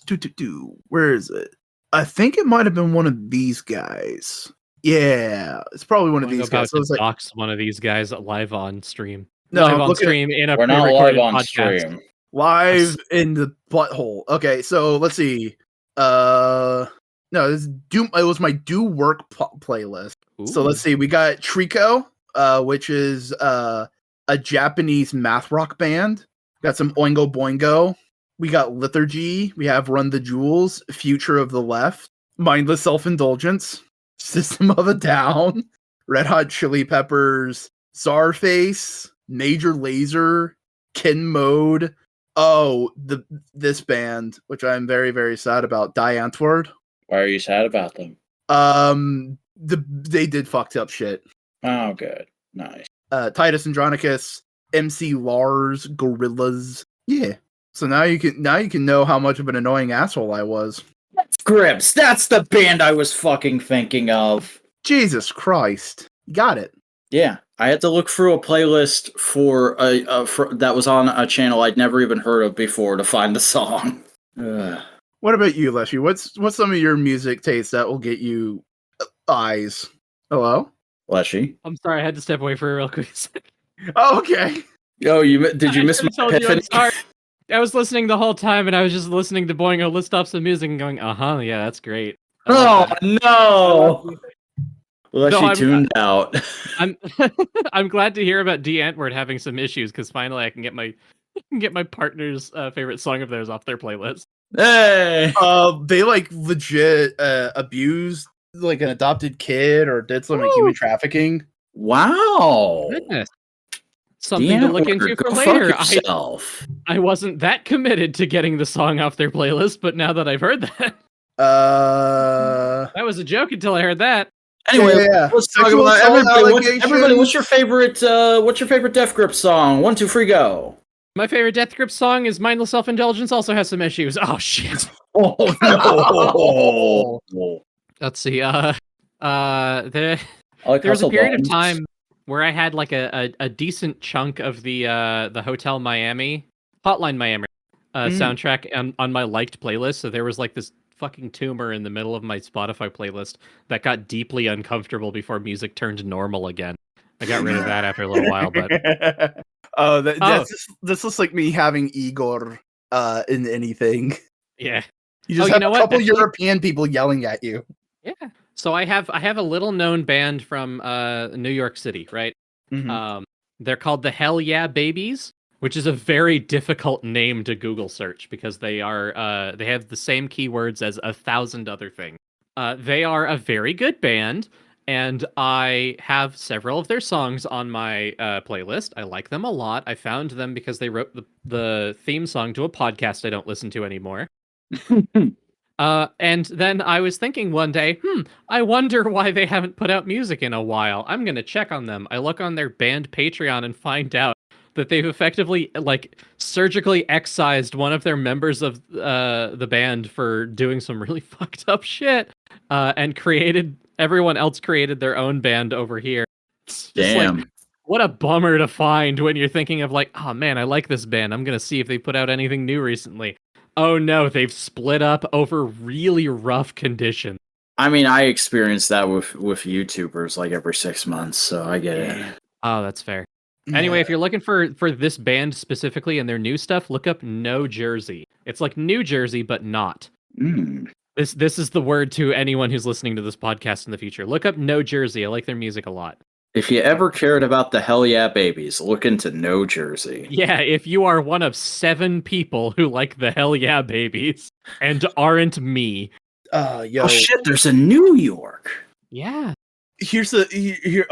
where is it? I think it might have been one of these guys. Yeah, it's probably one of these guys. So it's like, dox one of these guys live on stream. No, live on stream in a we're not live on podcast. Stream. Live in the butthole. Okay, so let's see. No, this it was my do work playlist. Ooh. So let's see. We got Trico, which is a Japanese math rock band. Got some Oingo Boingo. We got Liturgy. We have Run the Jewels, Future of the Left, Mindless Self-Indulgence, System of a Down, Red Hot Chili Peppers, Czarface, Major Lazer, Kin Mode. Oh, this band, which I'm very, very sad about, Die Antwoord. Why are you sad about them? They did fucked up shit. Oh, good. Nice. Titus Andronicus, MC Lars, Gorillas. Yeah. So now you can know how much of an annoying asshole I was. Grips, that's the band I was fucking thinking of. Jesus Christ. You got it. Yeah. I had to look through a playlist for that was on a channel I'd never even heard of before to find the song. What about you, Leshii? What's some of your music tastes that will get you eyes? Hello? Leshii. I'm sorry, I had to step away for a real quick second. Oh, okay. Oh, did you I miss my should've told you, I'm epiphany? sorry. I was listening the whole time, and I was just listening to Boingo list off some music and going, yeah, that's great. I love Oh that. no! Leshii I'm- tuned out. I'm I'm glad to hear about D Antwoord having some issues because finally I can get my partner's favorite song of theirs off their playlist. Hey! They like legit abused like an adopted kid or did some like, human trafficking. Wow! Goodness. Something to look into for later. I wasn't that committed to getting the song off their playlist, but now that I've heard that, that was a joke until I heard that. Anyway, let's talk Sexual about assault everybody. What's your favorite Death Grip song? 1, 2, 3, go. My favorite Death Grip song is "Mindless Self-Indulgence." Also has some issues. Oh shit. Oh no! Let's see. There was a period of time where I had like a decent chunk of the Hotel Miami, Hotline Miami soundtrack on my liked playlist. So there was like this fucking tumor in the middle of my Spotify playlist that got deeply uncomfortable before music turned normal again. I got rid of that after a little while, but this looks like me having Igor in anything. Yeah. You just have a couple European people yelling at you. Yeah. So I have a little known band from New York City, right? Mm-hmm. They're called the Hell Yeah Babies, which is a very difficult name to Google search because they have the same keywords as 1,000 other things. They are a very good band, and I have several of their songs on my playlist. I like them a lot. I found them because they wrote the theme song to a podcast I don't listen to anymore. And then I was thinking one day, I wonder why they haven't put out music in a while. I'm going to check on them. I look on their band Patreon and find out that they've effectively, like, surgically excised one of their members of the band for doing some really fucked up shit, and everyone else created their own band over here. It's just like, what a bummer to find when you're thinking of like, oh man, I like this band. I'm going to see if they put out anything new recently. Oh no, they've split up over really rough conditions. I mean, I experience that with YouTubers like every 6 months, so I get it. Oh, that's fair. Anyway, if you're looking for this band specifically and their new stuff, look up No Jersey. It's like New Jersey, but not. This is the word to anyone who's listening to this podcast in the future. Look up No Jersey. I like their music a lot. If you ever cared about the Hell Yeah Babies, look into No Jersey. Yeah, if you are one of 7 people who like the Hell Yeah Babies and aren't me. Oh shit, there's a New York. Yeah.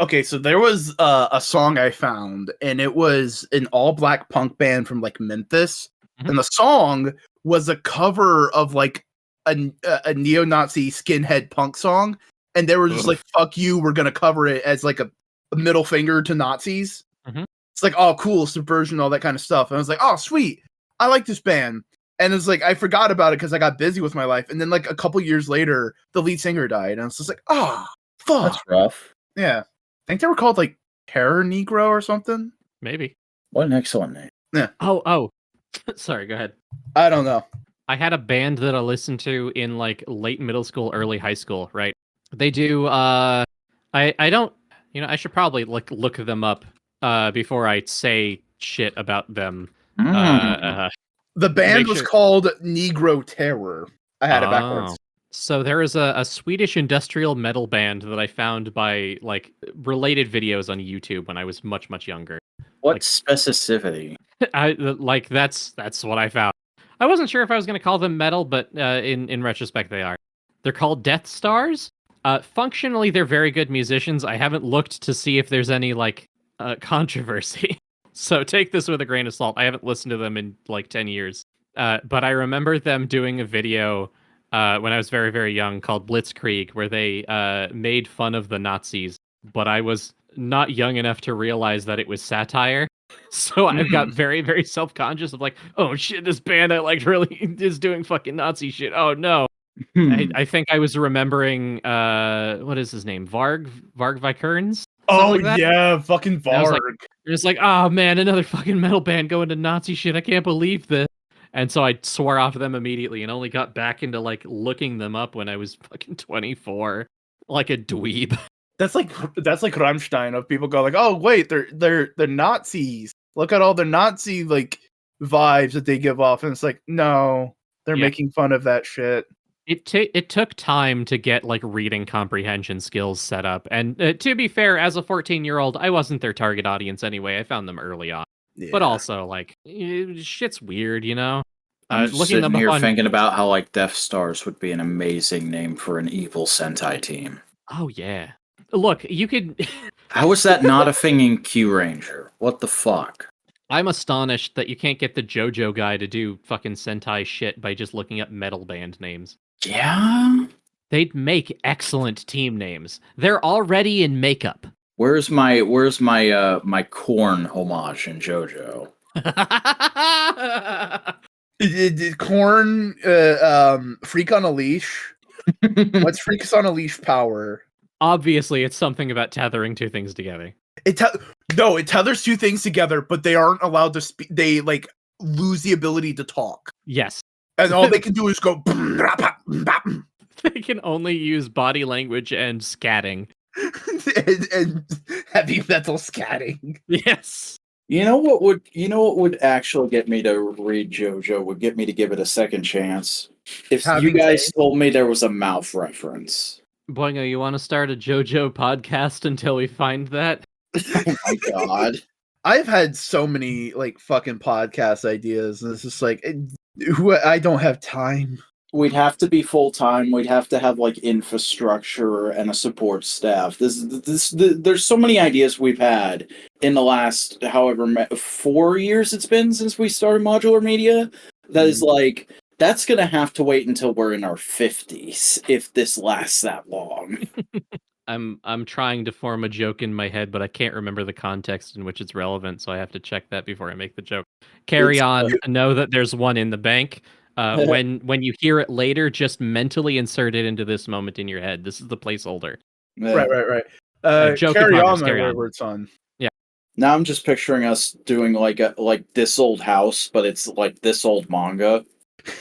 Okay, so there was a song I found, and it was an all-black punk band from like Memphis, and the song was a cover of like a neo-Nazi skinhead punk song, and they were just like, "Fuck you, we're gonna cover it as like a middle finger to Nazis." It's like, oh, cool, subversion, all that kind of stuff. And I was like, oh, sweet, I like this band. And it's like I forgot about it because I got busy with my life, and then like a couple years later, the lead singer died, and I was just like, oh. Fuck. That's rough. Yeah. I think they were called like Terror Negro or something. Maybe. What an excellent name. Yeah. Oh. Sorry, go ahead. I don't know. I had a band that I listened to in like late middle school, early high school, right? They do I don't, I should probably look them up before I say shit about them. The band was called Negro Terror. I had it backwards. So there is a Swedish industrial metal band that I found by like related videos on YouTube when I was much, much younger. What specificity? That's what I found. I wasn't sure if I was going to call them metal, but in retrospect, they are. They're called Death Stars. Functionally, they're very good musicians. I haven't looked to see if there's any like controversy. So take this with a grain of salt. I haven't listened to them in like 10 years. But I remember them doing a video when I was very, very young called Blitzkrieg, where they made fun of the Nazis, but I was not young enough to realize that it was satire. So I got very, very self-conscious of like, oh shit, this band I liked really is doing fucking Nazi shit. Oh no. I think I was remembering, what is his name? Varg Vikernes? Oh yeah, fucking Varg. It's like, oh man, another fucking metal band going to Nazi shit. I can't believe this. And so I swore off them immediately and only got back into like looking them up when I was fucking 24, like a dweeb. That's like Rammstein of people go like, oh wait, they're Nazis. Look at all the Nazi like vibes that they give off, and it's like, no, they're Yeah. making fun of that shit. It took time to get like reading comprehension skills set up, and to be fair, as a 14-year-old, I wasn't their target audience anyway. I found them early on, but also like shit's weird, you know. I'm just Looking sitting them up here on. thinking about how like Death Stars would be an amazing name for an evil Sentai team. Oh yeah, look, you could. How is that not a thing in Q Ranger? What the fuck? I'm astonished that you can't get the JoJo guy to do fucking Sentai shit by just looking up metal band names. Yeah? They'd make excellent team names. They're already in makeup. Where's my my corn homage in JoJo? Corn, Freak on a Leash. What's Freaks on a Leash power? Obviously, it's something about tethering two things together. It tethers two things together, but they aren't allowed to speak. They like lose the ability to talk, Yes. and all they can do is go. They can only use body language and scatting. and heavy metal scatting. Yes. You know what would actually get me to read JoJo, would get me to give it a second chance? If you guys told me there was a mouth reference. Boingo, you want to start a JoJo podcast until we find that? Oh my god. I've had so many like fucking podcast ideas, and it's just like I don't have time. We'd have to be full time. We'd have to have like infrastructure and a support staff. There's so many ideas we've had in the last 4 years it's been since we started Modular Media. That is like, that's gonna have to wait until we're in our 50s if this lasts that long. I'm trying to form a joke in my head, but I can't remember the context in which it's relevant, so I have to check that before I make the joke. Carry on. Know that there's one in the bank. When you hear it later, just mentally insert it into this moment in your head. This is the placeholder. Right. Joke carry in on, progress, my carry on. wayward son. Now I'm just picturing us doing like This Old House, but it's like This Old Manga.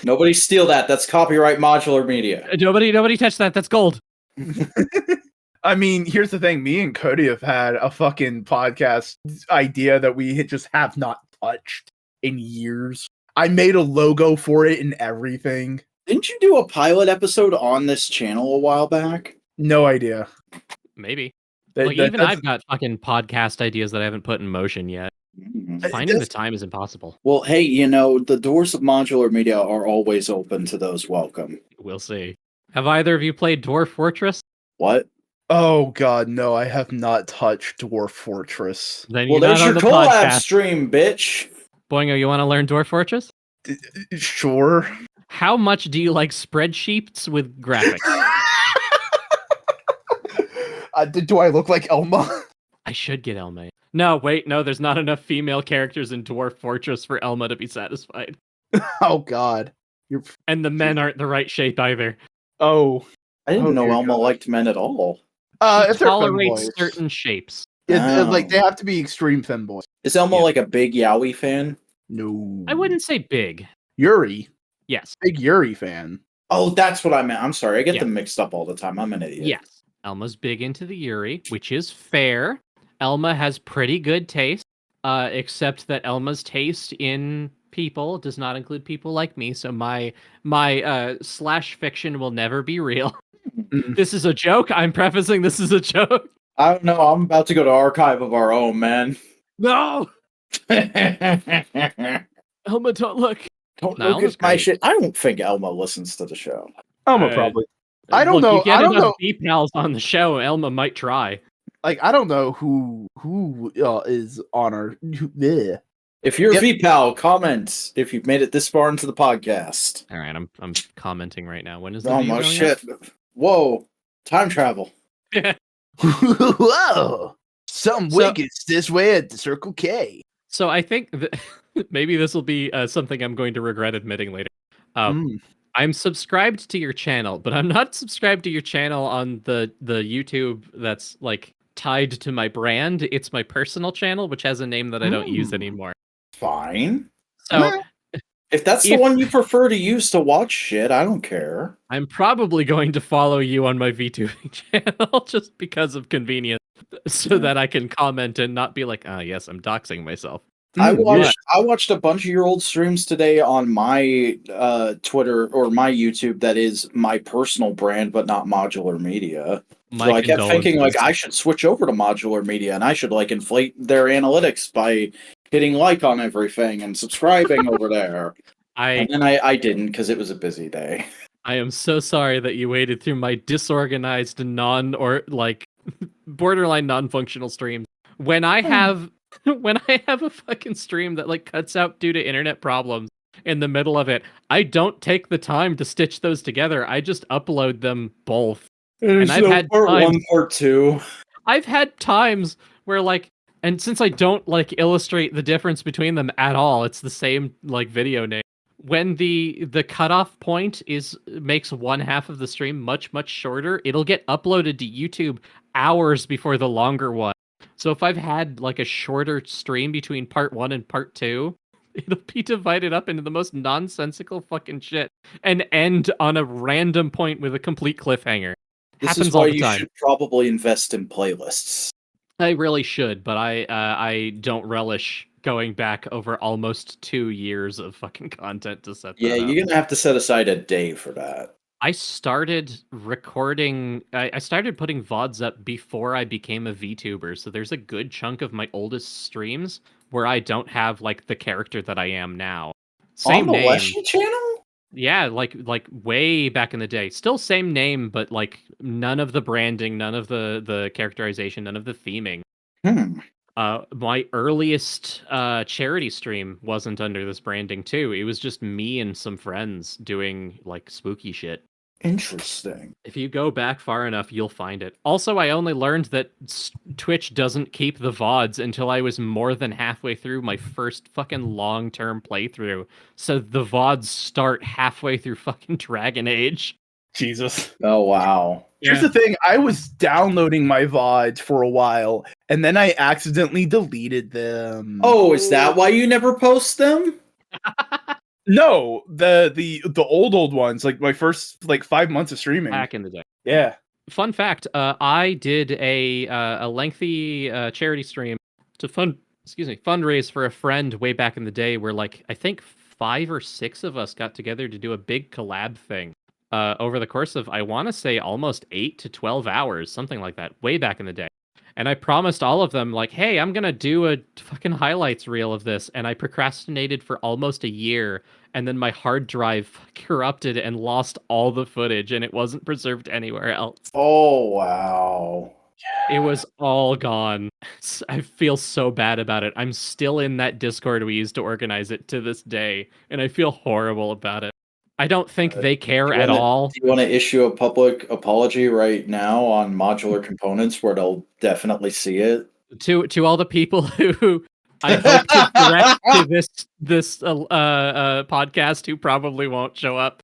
Nobody steal that. That's copyright Modular Media. Nobody touch that. That's gold. I mean, here's the thing. Me and Cody have had a fucking podcast idea that we just have not touched in years. I made a logo for it and everything. Didn't you do a pilot episode on this channel a while back? No idea. Maybe. I've got fucking podcast ideas that I haven't put in motion yet. Finding the time is impossible. Well, hey, the doors of Modular Media are always open to those welcome. We'll see. Have either of you played Dwarf Fortress? What? Oh god, no, I have not touched Dwarf Fortress. Then well, there's your collab stream, bitch. Boingo, you want to learn Dwarf Fortress? Sure. How much do you like spreadsheets with graphics? Do I look like Elma? I should get Elma. No, wait, no, there's not enough female characters in Dwarf Fortress for Elma to be satisfied. Oh god. And the men aren't the right shape either. Oh. I didn't know Elma liked men at all. If they're tolerates certain shapes. Like they have to be extreme femboys. Is Elma like a big Yaoi fan? No. I wouldn't say big. Yuri. Yes. Big Yuri fan. Oh, that's what I meant. I'm sorry. I get them mixed up all the time. I'm an idiot. Yes. Elma's big into the Yuri, which is fair. Elma has pretty good taste, except that Elma's taste in people does not include people like me, so my slash fiction will never be real. This is a joke. I'm prefacing this is a joke. I don't know. I'm about to go to Archive of Our Own, man. No! Elma, don't look. Don't look at my shit. I don't think Elma listens to the show. Elma probably. I don't know. You get I don't know. Vpals on the show. Elma might try. Like I don't know who is on our. Bleh. If you're a VPal, comment if you've made it this far into the podcast. All right, I'm commenting right now. When is the oh my shit? Whoa, time travel. Whoa, some wickets this way at the Circle K. So I think maybe this will be something I'm going to regret admitting later. I'm subscribed to your channel, but I'm not subscribed to your channel on the YouTube that's like tied to my brand. It's my personal channel, which has a name that I don't use anymore. Fine. So If that's the one you prefer to use to watch shit, I don't care. I'm probably going to follow you on my VTubing channel just because of convenience, so that I can comment and not be like, "Ah, yes, I'm doxing myself." I watched a bunch of your old streams today on my Twitter or my YouTube that is my personal brand, but not Modular Media. So I kept thinking like I should switch over to Modular Media and I should like inflate their analytics by hitting like on everything and subscribing over there. And then I didn't because it was a busy day. I am so sorry that you waited through my disorganized borderline non-functional streams. When I have a fucking stream that like cuts out due to internet problems in the middle of it, I don't take the time to stitch those together. I just upload them both. And I've had part 1, part 2. I've had times where like, and since I don't like illustrate the difference between them at all, it's the same like video name. When the cutoff point makes one half of the stream much shorter, it'll get uploaded to YouTube hours before the longer one. So if I've had like a shorter stream between part 1 and part 2, it'll be divided up into the most nonsensical fucking shit and end on a random point with a complete cliffhanger. This Happens is why all the you time. should probably invest in playlists. I really should, but I don't relish going back over almost 2 years of fucking content to set that up. Yeah, you're gonna have to set aside a day for that. I started recording. I started putting VODs up before I became a VTuber, so there's a good chunk of my oldest streams where I don't have like the character that I am now. Same on the name. Leshii channel? Yeah, like way back in the day. Still same name, but like none of the branding, none of the characterization, none of the theming. My earliest charity stream wasn't under this branding too. It was just me and some friends doing like spooky shit. Interesting. If you go back far enough, you'll find it. Also, I only learned that Twitch doesn't keep the VODs until I was more than halfway through my first fucking long-term playthrough. So the VODs start halfway through fucking Dragon Age. Jesus. Oh, wow. Here's the thing, I was downloading my VODs for a while, and then I accidentally deleted them. Oh, is that why you never post them? No, the old ones, like my first like 5 months of streaming. Back in the day. Yeah. Fun fact, I did a lengthy charity stream to fundraise for a friend way back in the day where like I think 5 or 6 of us got together to do a big collab thing. Over the course of, I want to say, almost 8 to 12 hours, something like that, way back in the day. And I promised all of them, like, hey, I'm going to do a fucking highlights reel of this. And I procrastinated for almost a year. And then my hard drive corrupted and lost all the footage, and it wasn't preserved anywhere else. Oh, wow. It was all gone. I feel so bad about it. I'm still in that Discord we used to organize it to this day, and I feel horrible about it. I don't think they care at all. Do you want to issue a public apology right now on Modular Components where they'll definitely see it? To all the people who I hope to direct to this podcast who probably won't show up.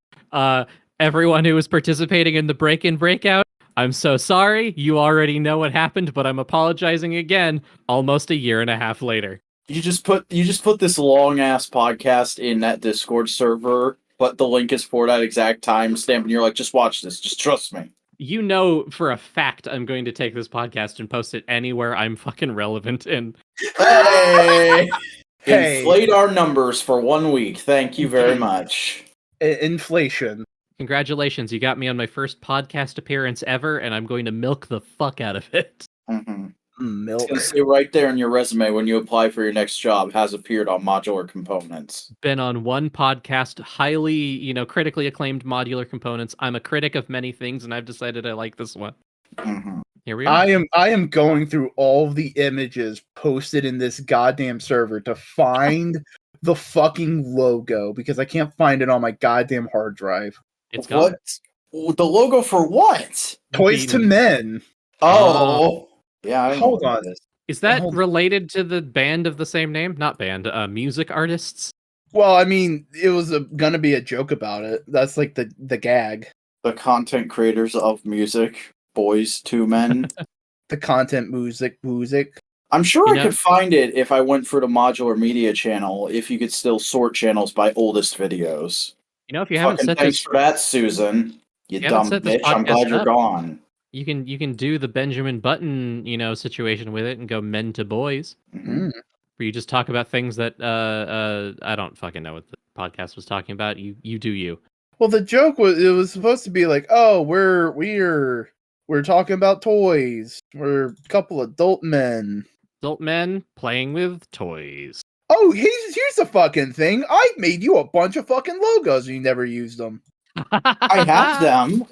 Everyone who was participating in the break-in breakout, I'm so sorry. You already know what happened, but I'm apologizing again almost a year and a half later. You just put this long ass podcast in that Discord server, but the link is for that exact timestamp, and you're like, just watch this, just trust me. You know for a fact I'm going to take this podcast and post it anywhere I'm fucking relevant in. Hey! Inflate our numbers for 1 week. Thank you very much. Inflation. Congratulations, you got me on my first podcast appearance ever, and I'm going to milk the fuck out of it. Mm-hmm. Milk. It's going to say right there in your resume when you apply for your next job, has appeared on Modular Components. Been on one podcast, highly, critically acclaimed Modular Components. I'm a critic of many things, and I've decided I like this one. Mm-hmm. Here we are. I am going through all of the images posted in this goddamn server to find the fucking logo, because I can't find it on my goddamn hard drive. It's gone. What? The logo for what? Toys to Men. Oh. Yeah, I hold on. Is that related to the band of the same name? Not band, music artists? Well, I mean, it was gonna be a joke about it. That's like the gag. The content creators of music, boys to men. The content music. I'm sure You I know? could find it if I went for the modular media channel, if you could still sort channels by oldest videos. You know, if you haven't Fucking set thanks this, for that, Susan. You if you haven't dumb set this bitch. I'm podcast glad you're up, gone. you can do the Benjamin Button, situation with it and go men to boys, Mhm. where you just talk about things that I don't fucking know what the podcast was talking about. You do you. Well, the joke was supposed to be like, oh, we're talking about toys. We're a couple adult men. Adult men playing with toys. Oh, here's the fucking thing. I made you a bunch of fucking logos and you never used them. I have them.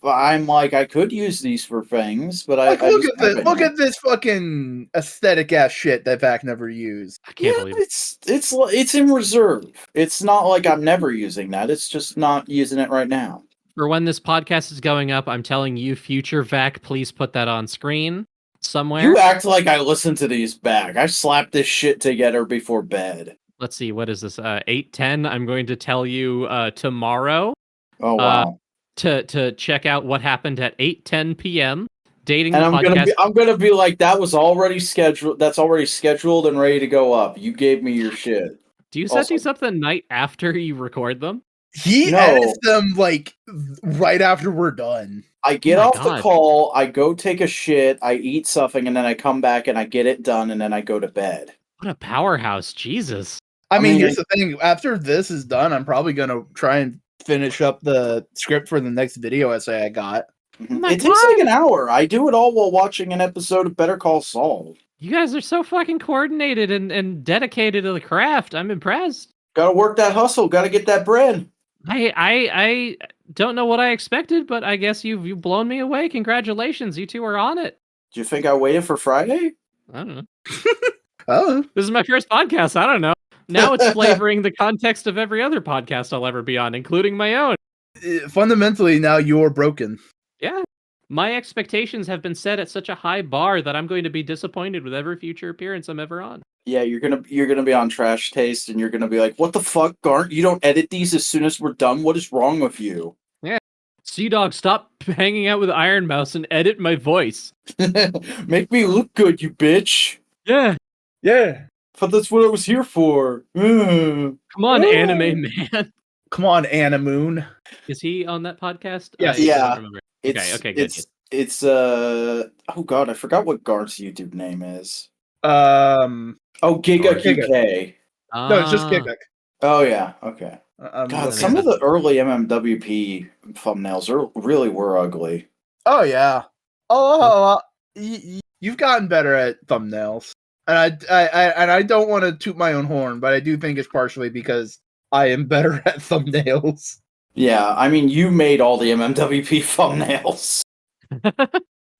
I'm like, I could use these for things, but Like, I just haven't look yet. at this fucking aesthetic ass shit that Vac never used. I can't Yeah, believe it. it's in reserve. It's not like I'm never using that. It's just not using it right now. For when this podcast is going up, I'm telling you, future Vac, please put that on screen somewhere. You act like I listen to these back. I slapped this shit together before bed. Let's see, what is this? 8:10. I'm going to tell you tomorrow Oh wow. to check out what happened at 8:10 p.m. Dating And the podcast. I'm gonna be like, that was already scheduled. That's already scheduled and ready to go up. You gave me your shit. Do you set Also- these up the night after you record them? He No. edits them like right after we're done. I get my off God. the call, I go take a shit, I eat something, and then I come back and I get it done, and then I go to bed. What a powerhouse, Jesus! I mean, mean, here's the thing. After this is done, I'm probably gonna try and finish up the script for the next video essay I got. Mhm. my It takes like an hour. I do it all while watching an episode of Better Call Saul. You guys are so fucking coordinated and dedicated to the craft. I'm impressed. Gotta work that hustle. Gotta get that bread. I don't know what I expected, but I guess you've blown me away. Congratulations, you two are on it. Do you think I waited for Friday? I don't know. Oh, This is my first podcast. I don't know. Now it's flavoring the context of every other podcast I'll ever be on, including my own. fundamentally, now you're broken. Yeah. My expectations have been set at such a high bar that I'm going to be disappointed with every future appearance I'm ever on. Yeah, you're gonna be on Trash Taste, and you're gonna be like, "What the fuck, Garnt? You don't edit these as soon as we're done. What is wrong with you?" Sea Dog, stop hanging out with Iron Mouse and edit my voice. Make me look good, you bitch. Yeah. Yeah. Thought that's what I was here for. Come on, Yeah. Anime Man. Come on, Anna Moon. Is he on that podcast? Yes. I Yeah. don't remember. Okay, good. It's oh god, I forgot what Garnt's YouTube name is. Oh, Giga Giga. QK. no, it's just Ah. Kickback. Oh yeah, okay. God, looking some at of the early MMWP thumbnails really were ugly. Oh yeah. Oh, you've gotten better at thumbnails, and I don't want to toot my own horn, but I do think it's partially because I am better at thumbnails. Yeah, I mean, you made all the MMWP thumbnails.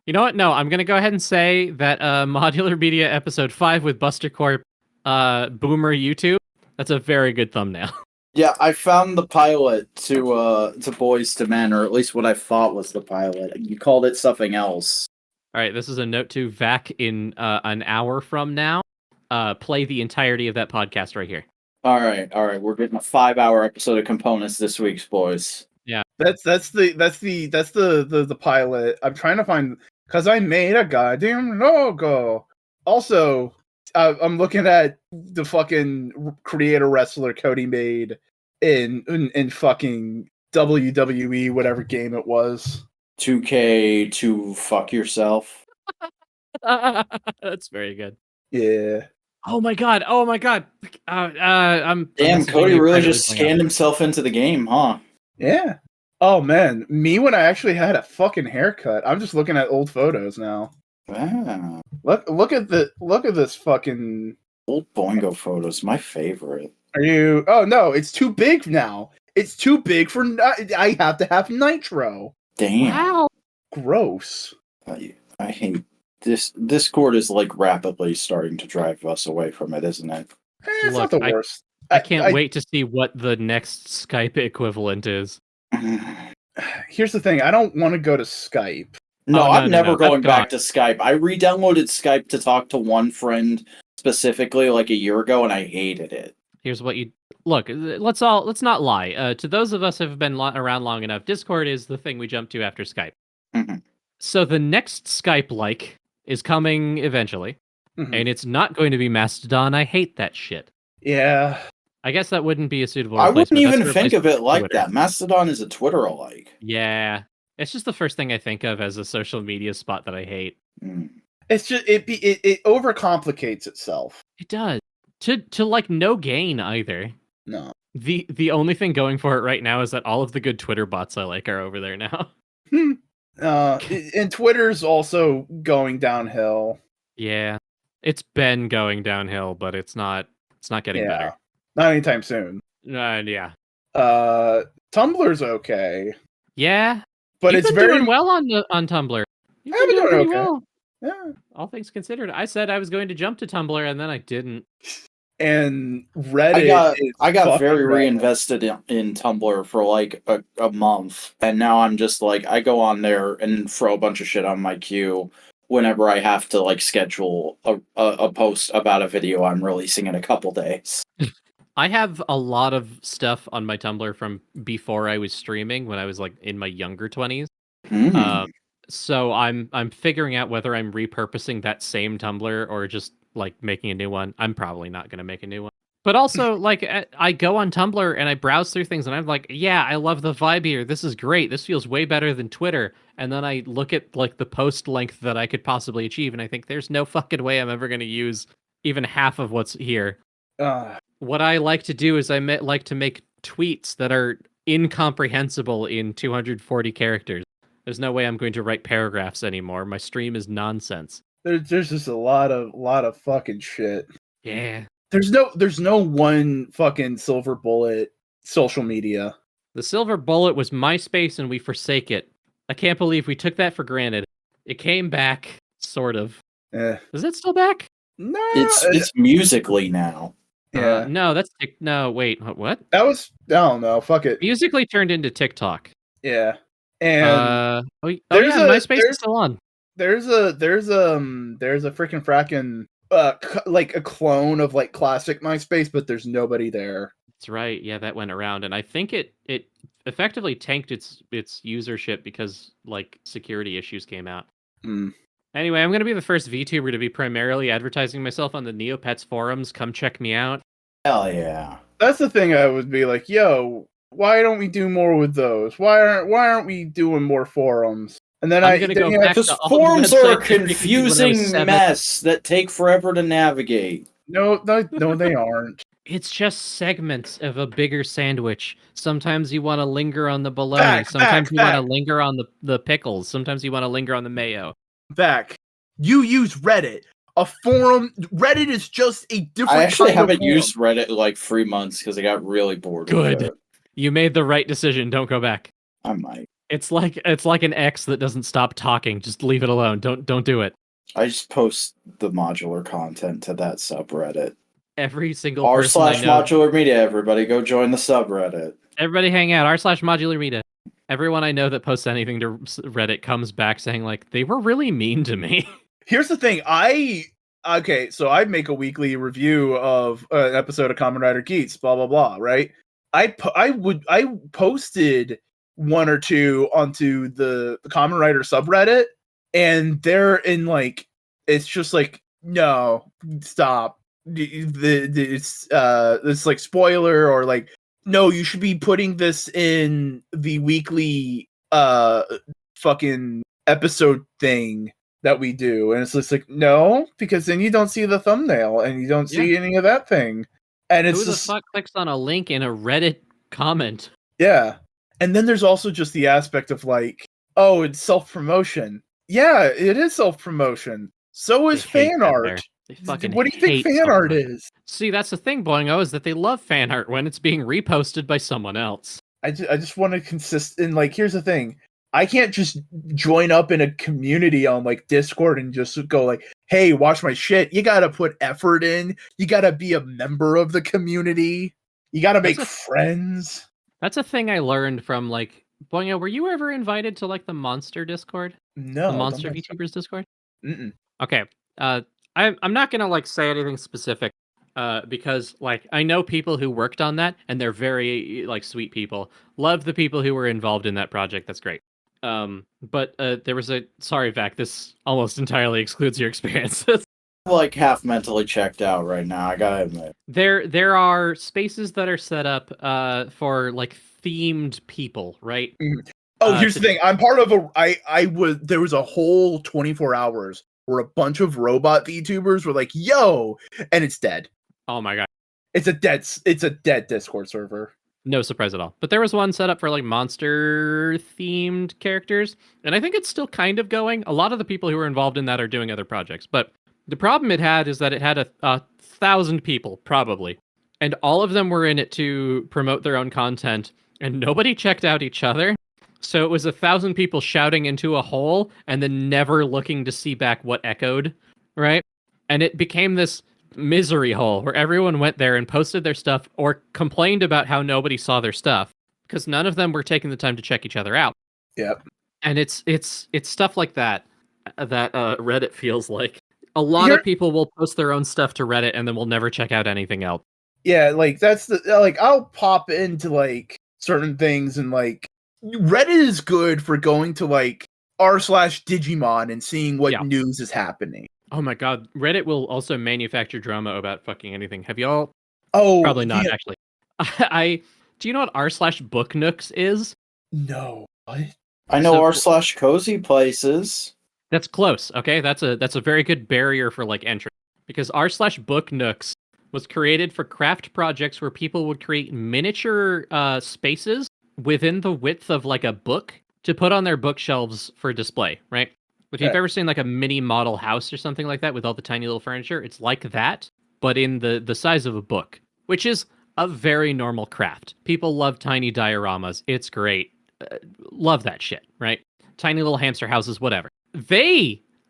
You know what? No, I'm gonna go ahead and say that Modular Media Episode 5 with Buster Corp, Boomer YouTube. That's a very good thumbnail. Yeah, I found the pilot to Boys to Men, or at least what I thought was the pilot. You called it something else. All right, this is a note to Vac in an hour from now. Play the entirety of that podcast right here. All right. We're getting a 5-hour episode of Components this week, boys. That's the pilot. I'm trying to find because I made a goddamn logo. Also, I'm looking at the fucking creator wrestler Cody made in fucking WWE, whatever game it was. 2K to fuck yourself. That's very good. Yeah. Oh my god! I'm Damn, messaging Cody you really privately just going scanned on. himself into the game, huh? Yeah. Oh man, me when I actually had a fucking haircut. I'm just looking at old photos now. Wow. Look at this fucking. Old Boingo photos, my favorite. Are you? Oh no, it's too big now. It's too big for. I have to have nitro. Damn. Wow! Gross. I hate this. Discord is like rapidly starting to drive us away from it, isn't it? It's Look, not the worst. I can't wait to see what the next Skype equivalent is. Here's the thing. I don't want to go to Skype. No, Oh, I'm no, never that's going gone. back to Skype. I re-downloaded Skype to talk to one friend specifically like a year ago, and I hated it. Here's what you look. Let's not lie. To those of us who have been around long enough, Discord is the thing we jump to after Skype. Mhm. So the next Skype like is coming eventually. Mhm. and it's not going to be Mastodon. I hate that shit. Yeah. I guess that wouldn't be a suitable I replacement. wouldn't That's even a think of it replacement for like Twitter. that. Mastodon is a Twitter alike. Yeah, it's just the first thing I think of as a social media spot that I hate. Mm. It's just it overcomplicates itself. It does to like no gain either. No. The only thing going for it right now is that all of the good Twitter bots I like are over there now. And Twitter's also going downhill. Yeah, it's been going downhill, but it's not getting better. Not anytime soon. Yeah. Tumblr's okay, Yeah, but you've it's been very. doing well on Tumblr. You've I've been been doing doing pretty okay. well. Yeah. All things considered, I said I was going to jump to Tumblr, and then I didn't. And Reddit. I got fucking very Reddit. reinvested in Tumblr for like a month, and now I'm just like I go on there and throw a bunch of shit on my queue whenever I have to like schedule a post about a video I'm releasing in a couple days. I have a lot of stuff on my Tumblr from before I was streaming when I was like in my younger 20s. Mm. So I'm figuring out whether I'm repurposing that same Tumblr or just like making a new one. I'm probably not going to make a new one. But also, like, I go on Tumblr and I browse through things and I'm like, yeah, I love the vibe here. This is great. This feels way better than Twitter. And then I look at like the post length that I could possibly achieve and I think there's no fucking way I'm ever going to use even half of what's here. What I like to do is like to make tweets that are incomprehensible in 240 characters. There's no way I'm going to write paragraphs anymore. My stream is nonsense. There's just a lot of fucking shit. Yeah. There's no one fucking silver bullet social media. The silver bullet was MySpace and we forsake it. I can't believe we took that for granted. It came back, sort of. Is it still back? No. It's Musically now. Yeah. No, that's no. Wait, what? That was I don't know. Fuck it. Musically turned into TikTok. Yeah. And yeah, there's MySpace is still on. there's a freaking fracking like a clone of like classic MySpace, but there's nobody there. That's right. Yeah, that went around, and I think it effectively tanked its usership because like security issues came out. Anyway, I'm gonna be the first VTuber to be primarily advertising myself on the Neopets forums. Come check me out. Hell yeah. That's the thing. I would be like, yo, why don't we do more with those? Why aren't we doing more forums? And then I'm gonna go back Because to all forums the are a websites I created when I was confusing 7. mess that take forever to navigate. No, they aren't. It's just segments of a bigger sandwich. Sometimes you want to linger on the bologna. Back, Sometimes back, you want back. to linger on the pickles. Sometimes you want to linger on the mayo. Back. You use Reddit. A forum. Reddit is just a different. I actually kind of haven't forum. used Reddit in like 3 months because I got really bored. Good. With it. You made the right decision. Don't go back. I might. It's like an ex that doesn't stop talking. Just leave it alone. Don't do it. I just post the modular content to that subreddit. Every single person I know. r/modular media. Everybody go join the subreddit. Everybody hang out. r/modular media. Everyone I know that posts anything to Reddit comes back saying like they were really mean to me. Here's the thing. So I make a weekly review of an episode of Kamen Rider Geats. Blah blah blah. Right. I posted one or two onto the Kamen Rider subreddit, and they're in like it's just like no, stop. It's like spoiler or like no, you should be putting this in the weekly fucking episode thing that we do, and it's just like no, because then you don't see the thumbnail and you don't see any of that thing, and it's Who the just fuck clicks on a link in a Reddit comment? yeah. And then there's also just the aspect of like, oh, it's self-promotion. Yeah, it is self-promotion. So is They hate fan that art. there. They fucking What do you think hate fan art self-promotion. is? See, that's the thing, Boingo, is that they love fan art when it's being reposted by someone else. I just want to consist in like, here's the thing. I can't just join up in a community on like Discord and just go like, hey, watch my shit. You gotta put effort in. You gotta be a member of the community. You gotta make friends. That's a thing I learned from like Boingo, were you ever invited to like the Monster Discord? No. The Monster VTubers Discord? Mm-mm. Okay. I'm not gonna like say anything specific, because like I know people who worked on that and they're very like sweet people. Love the people who were involved in that project. That's great. But there was sorry, Vac, this almost entirely excludes your experiences. like half mentally checked out right now. I gotta admit. There are spaces that are set up for like themed people, right? Oh, here's the thing. I'm part of there was a whole 24 hours where a bunch of robot VTubers were like, "Yo," and it's dead. Oh my god. It's a dead Discord server. No surprise at all. But there was one set up for like monster themed characters, and I think it's still kind of going. A lot of the people who were involved in that are doing other projects, but the problem it had is that it had a 1,000 people probably, and all of them were in it to promote their own content, and nobody checked out each other. So it was 1,000 people shouting into a hole and then never looking to see back what echoed, right? And it became this misery hole where everyone went there and posted their stuff or complained about how nobody saw their stuff because none of them were taking the time to check each other out. Yep. And it's stuff like that that Reddit feels like. A lot of people will post their own stuff to Reddit and then will never check out anything else. Yeah, like that's the like I'll pop into like certain things and like Reddit is good for going to like r/Digimon and seeing what news is happening. Oh my god, Reddit will also manufacture drama about fucking anything. Have y'all? Oh, probably not actually. Do you know what r/Booknooks is? No. What? I know r/Cozy Places. That's close. Okay, that's a very good barrier for like entry because r/Booknooks was created for craft projects where people would create miniature spaces within the width of like a book to put on their bookshelves for display, right? If you've ever seen like a mini model house or something like that with all the tiny little furniture, it's like that, but in the size of a book, which is a very normal craft. People love tiny dioramas. It's great. Love that shit, right? Tiny little hamster houses, whatever.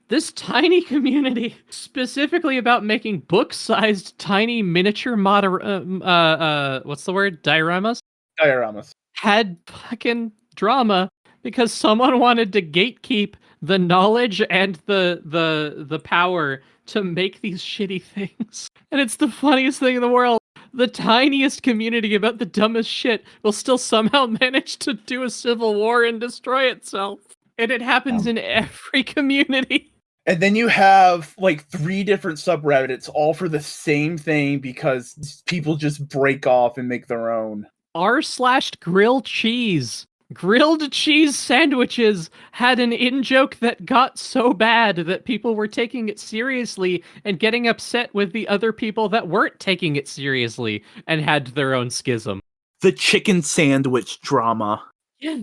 This tiny community, specifically about making book-sized tiny miniature what's the word? Dioramas? Dioramas. Had fucking drama because someone wanted to gatekeep the knowledge and the power to make these shitty things. And it's the funniest thing in the world. The tiniest community about the dumbest shit will still somehow manage to do a civil war and destroy itself. And it happens in every community. And then you have like 3 different subreddits all for the same thing because people just break off and make their own. r/grilled cheese. Grilled cheese sandwiches had an in-joke that got so bad that people were taking it seriously and getting upset with the other people that weren't taking it seriously and had their own schism. The chicken sandwich drama. Yeah.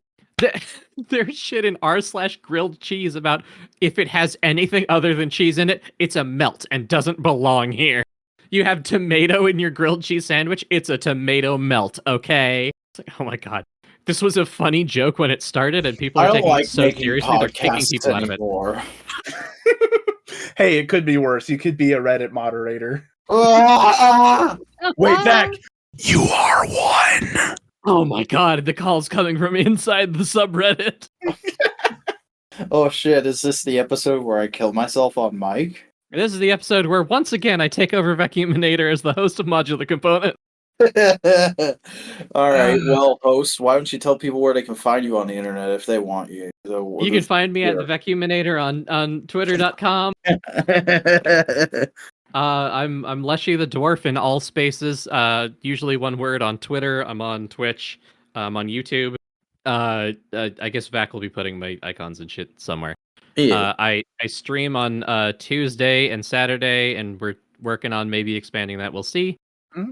There's shit in r/grilled cheese about if it has anything other than cheese in it, it's a melt and doesn't belong here. You have tomato in your grilled cheese sandwich, it's a tomato melt, okay? It's like, oh my god. This was a funny joke when it started, and people are taking it so seriously, they're kicking people out of it. Hey, it could be worse. You could be a Reddit moderator. Wait, Zach! You are one! Oh my god, the call's coming from inside the subreddit. Oh shit, is this the episode where I kill myself on mic? This is the episode where, once again, I take over Vacuuminator as the host of Modular Component. Alright, well, host, why don't you tell people where they can find you on the internet if they want you? You can find me at the Vacuuminator on twitter.com. I'm Leshii the Dwarf in all spaces, usually one word on Twitter. I'm on Twitch. I'm on YouTube. I guess Vac will be putting my icons and shit somewhere. Yeah. I stream on Tuesday and Saturday, and we're working on maybe expanding that. We'll see.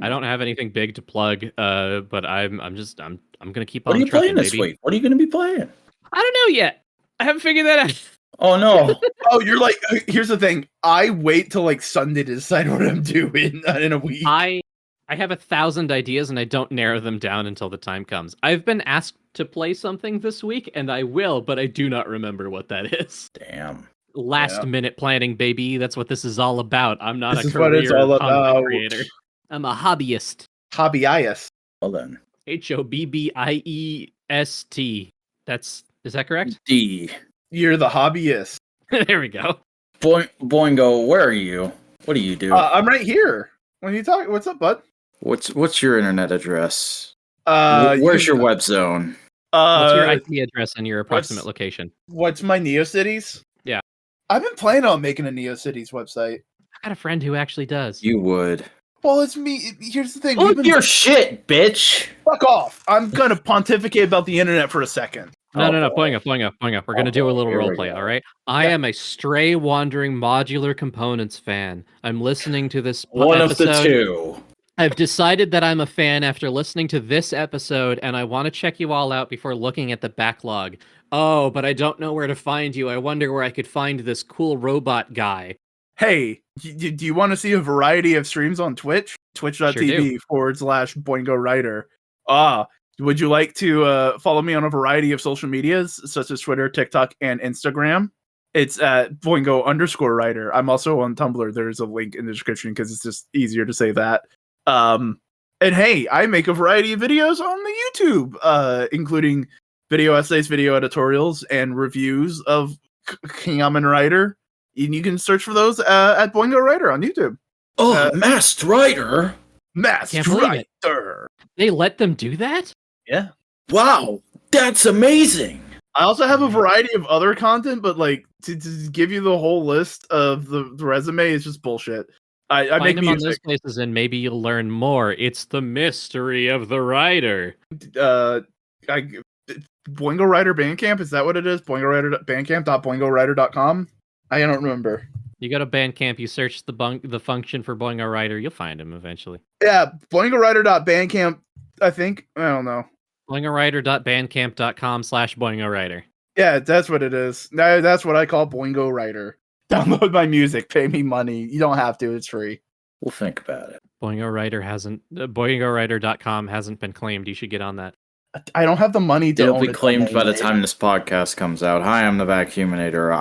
I don't have anything big to plug, but I'm gonna keep on. What are you playing this baby. week? What are you gonna be playing? I don't know yet. I haven't figured that out. Oh no! Oh, you're like. Here's the thing. I wait till like Sunday to decide what I'm doing in a week. I have 1,000 ideas and I don't narrow them down until the time comes. I've been asked to play something this week, and I will, but I do not remember what that is. Damn. Last minute planning, baby. That's what this is all about. I'm not this a is what it's career all content about. creator. I'm a hobbyist. Hobbyist. Well then. HOBBIEST. Is that correct? D. You're the hobbyist. There we go. Boingo, where are you? What do you do? I'm right here. When you talk, what's up, bud? What's your internet address? you Where's your web zone? What's your IP address and your approximate location? What's my NeoCities? Yeah. I've been planning on making a NeoCities website. got a friend who actually does. You would. Well, it's me. Here's the thing. Oh, your shit, bitch. Fuck off. I'm gonna pontificate about the internet for a second. No, pulling up. We're gonna do a little Here we roleplay, go. all right? I am a stray wandering modular components fan. I'm listening to this One episode. of the two. I've decided that I'm a fan after listening to this episode, and I want to check you all out before looking at the backlog. Oh, but I don't know where to find you. I wonder where I could find this cool robot guy. Hey, do you want to see a variety of streams on Twitch? Twitch.tv/BoingoWriter. Would you like to follow me on a variety of social medias, such as Twitter, TikTok, and Instagram? It's at Boingo_writer. I'm also on Tumblr. There's a link in the description because it's just easier to say that. And hey, I make a variety of videos on the YouTube, including video essays, video editorials, and reviews of King Kamen Rider. And you can search for those at Boingo Writer on YouTube. Oh, Masked Rider? Masked Rider. They let them do that? Yeah. Wow, that's amazing. I also have a variety of other content, but like to give you the whole list of the resume is just bullshit. I Find make them on music. those places and maybe you'll learn more. It's the mystery of the writer. Boingo Writer Bandcamp, is that what it is? Bandcamp.boingowriter.com? I don't remember. You go to Bandcamp, you search the function for Boingo Writer, you'll find him eventually. Yeah, boingowriter.bandcamp, I think. I don't know. boingowriter.bandcamp.com/boingowriter. Yeah, that's what it is. That's what I call Boingo Writer. Download my music, pay me money. You don't have to, it's free. We'll think about it. boingowriter.com hasn't been claimed. You should get on that. I don't have the money to It'll own be a claimed by the domain. time this podcast comes out. Hi, I'm the Vacuuminator.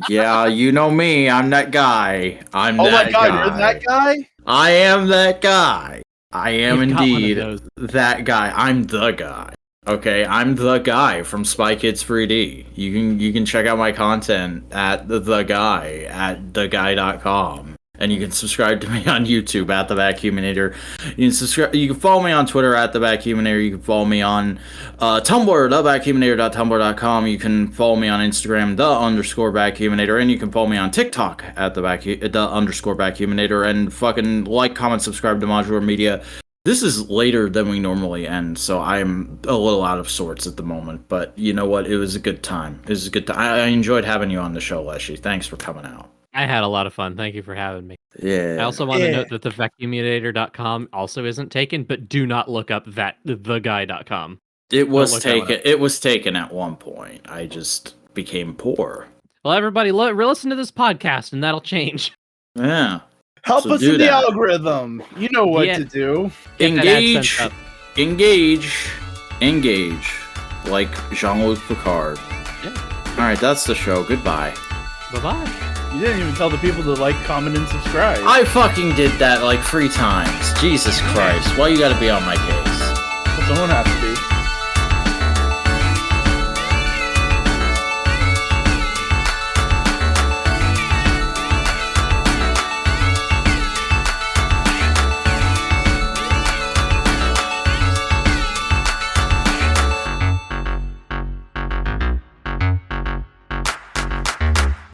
Yeah, you know me. I'm that guy. Oh my god, you're that guy? I am that guy. I am You've got one of indeed those. that guy. I'm the guy. Okay, I'm the guy from Spy Kids 3D. You can check out my content at the guy at theguy.com. And you can subscribe to me on YouTube at The Vacuuminator. You can follow me on Twitter at The Vacuuminator. You can follow me on Tumblr, thevacuuminator.tumblr.com. You can follow me on Instagram, _Vacuuminator. And you can follow me on TikTok at the _Vacuuminator. And fucking like, comment, subscribe to Modular Media. This is later than we normally end, so I'm a little out of sorts at the moment. But you know what? It was a good time. It was a good time. I enjoyed having you on the show, Leshii. Thanks for coming out. I had a lot of fun. Thank you for having me. Yeah. I also want to note that the vacuuminator.com also isn't taken, but do not look up theguy.com. It was taken. It was taken at one point. I just became poor. Well, everybody, listen to this podcast, and that'll change. Yeah. Help So us do in the that. algorithm. You know what to do. Get that Engage. AdSense up. Engage. Like Jean-Luc Picard. Yeah. All right, that's the show. Goodbye. Bye-bye. You didn't even tell the people to like, comment, and subscribe. I fucking did that like 3 times. Jesus Christ. Why you gotta be on my case? Someone has to be.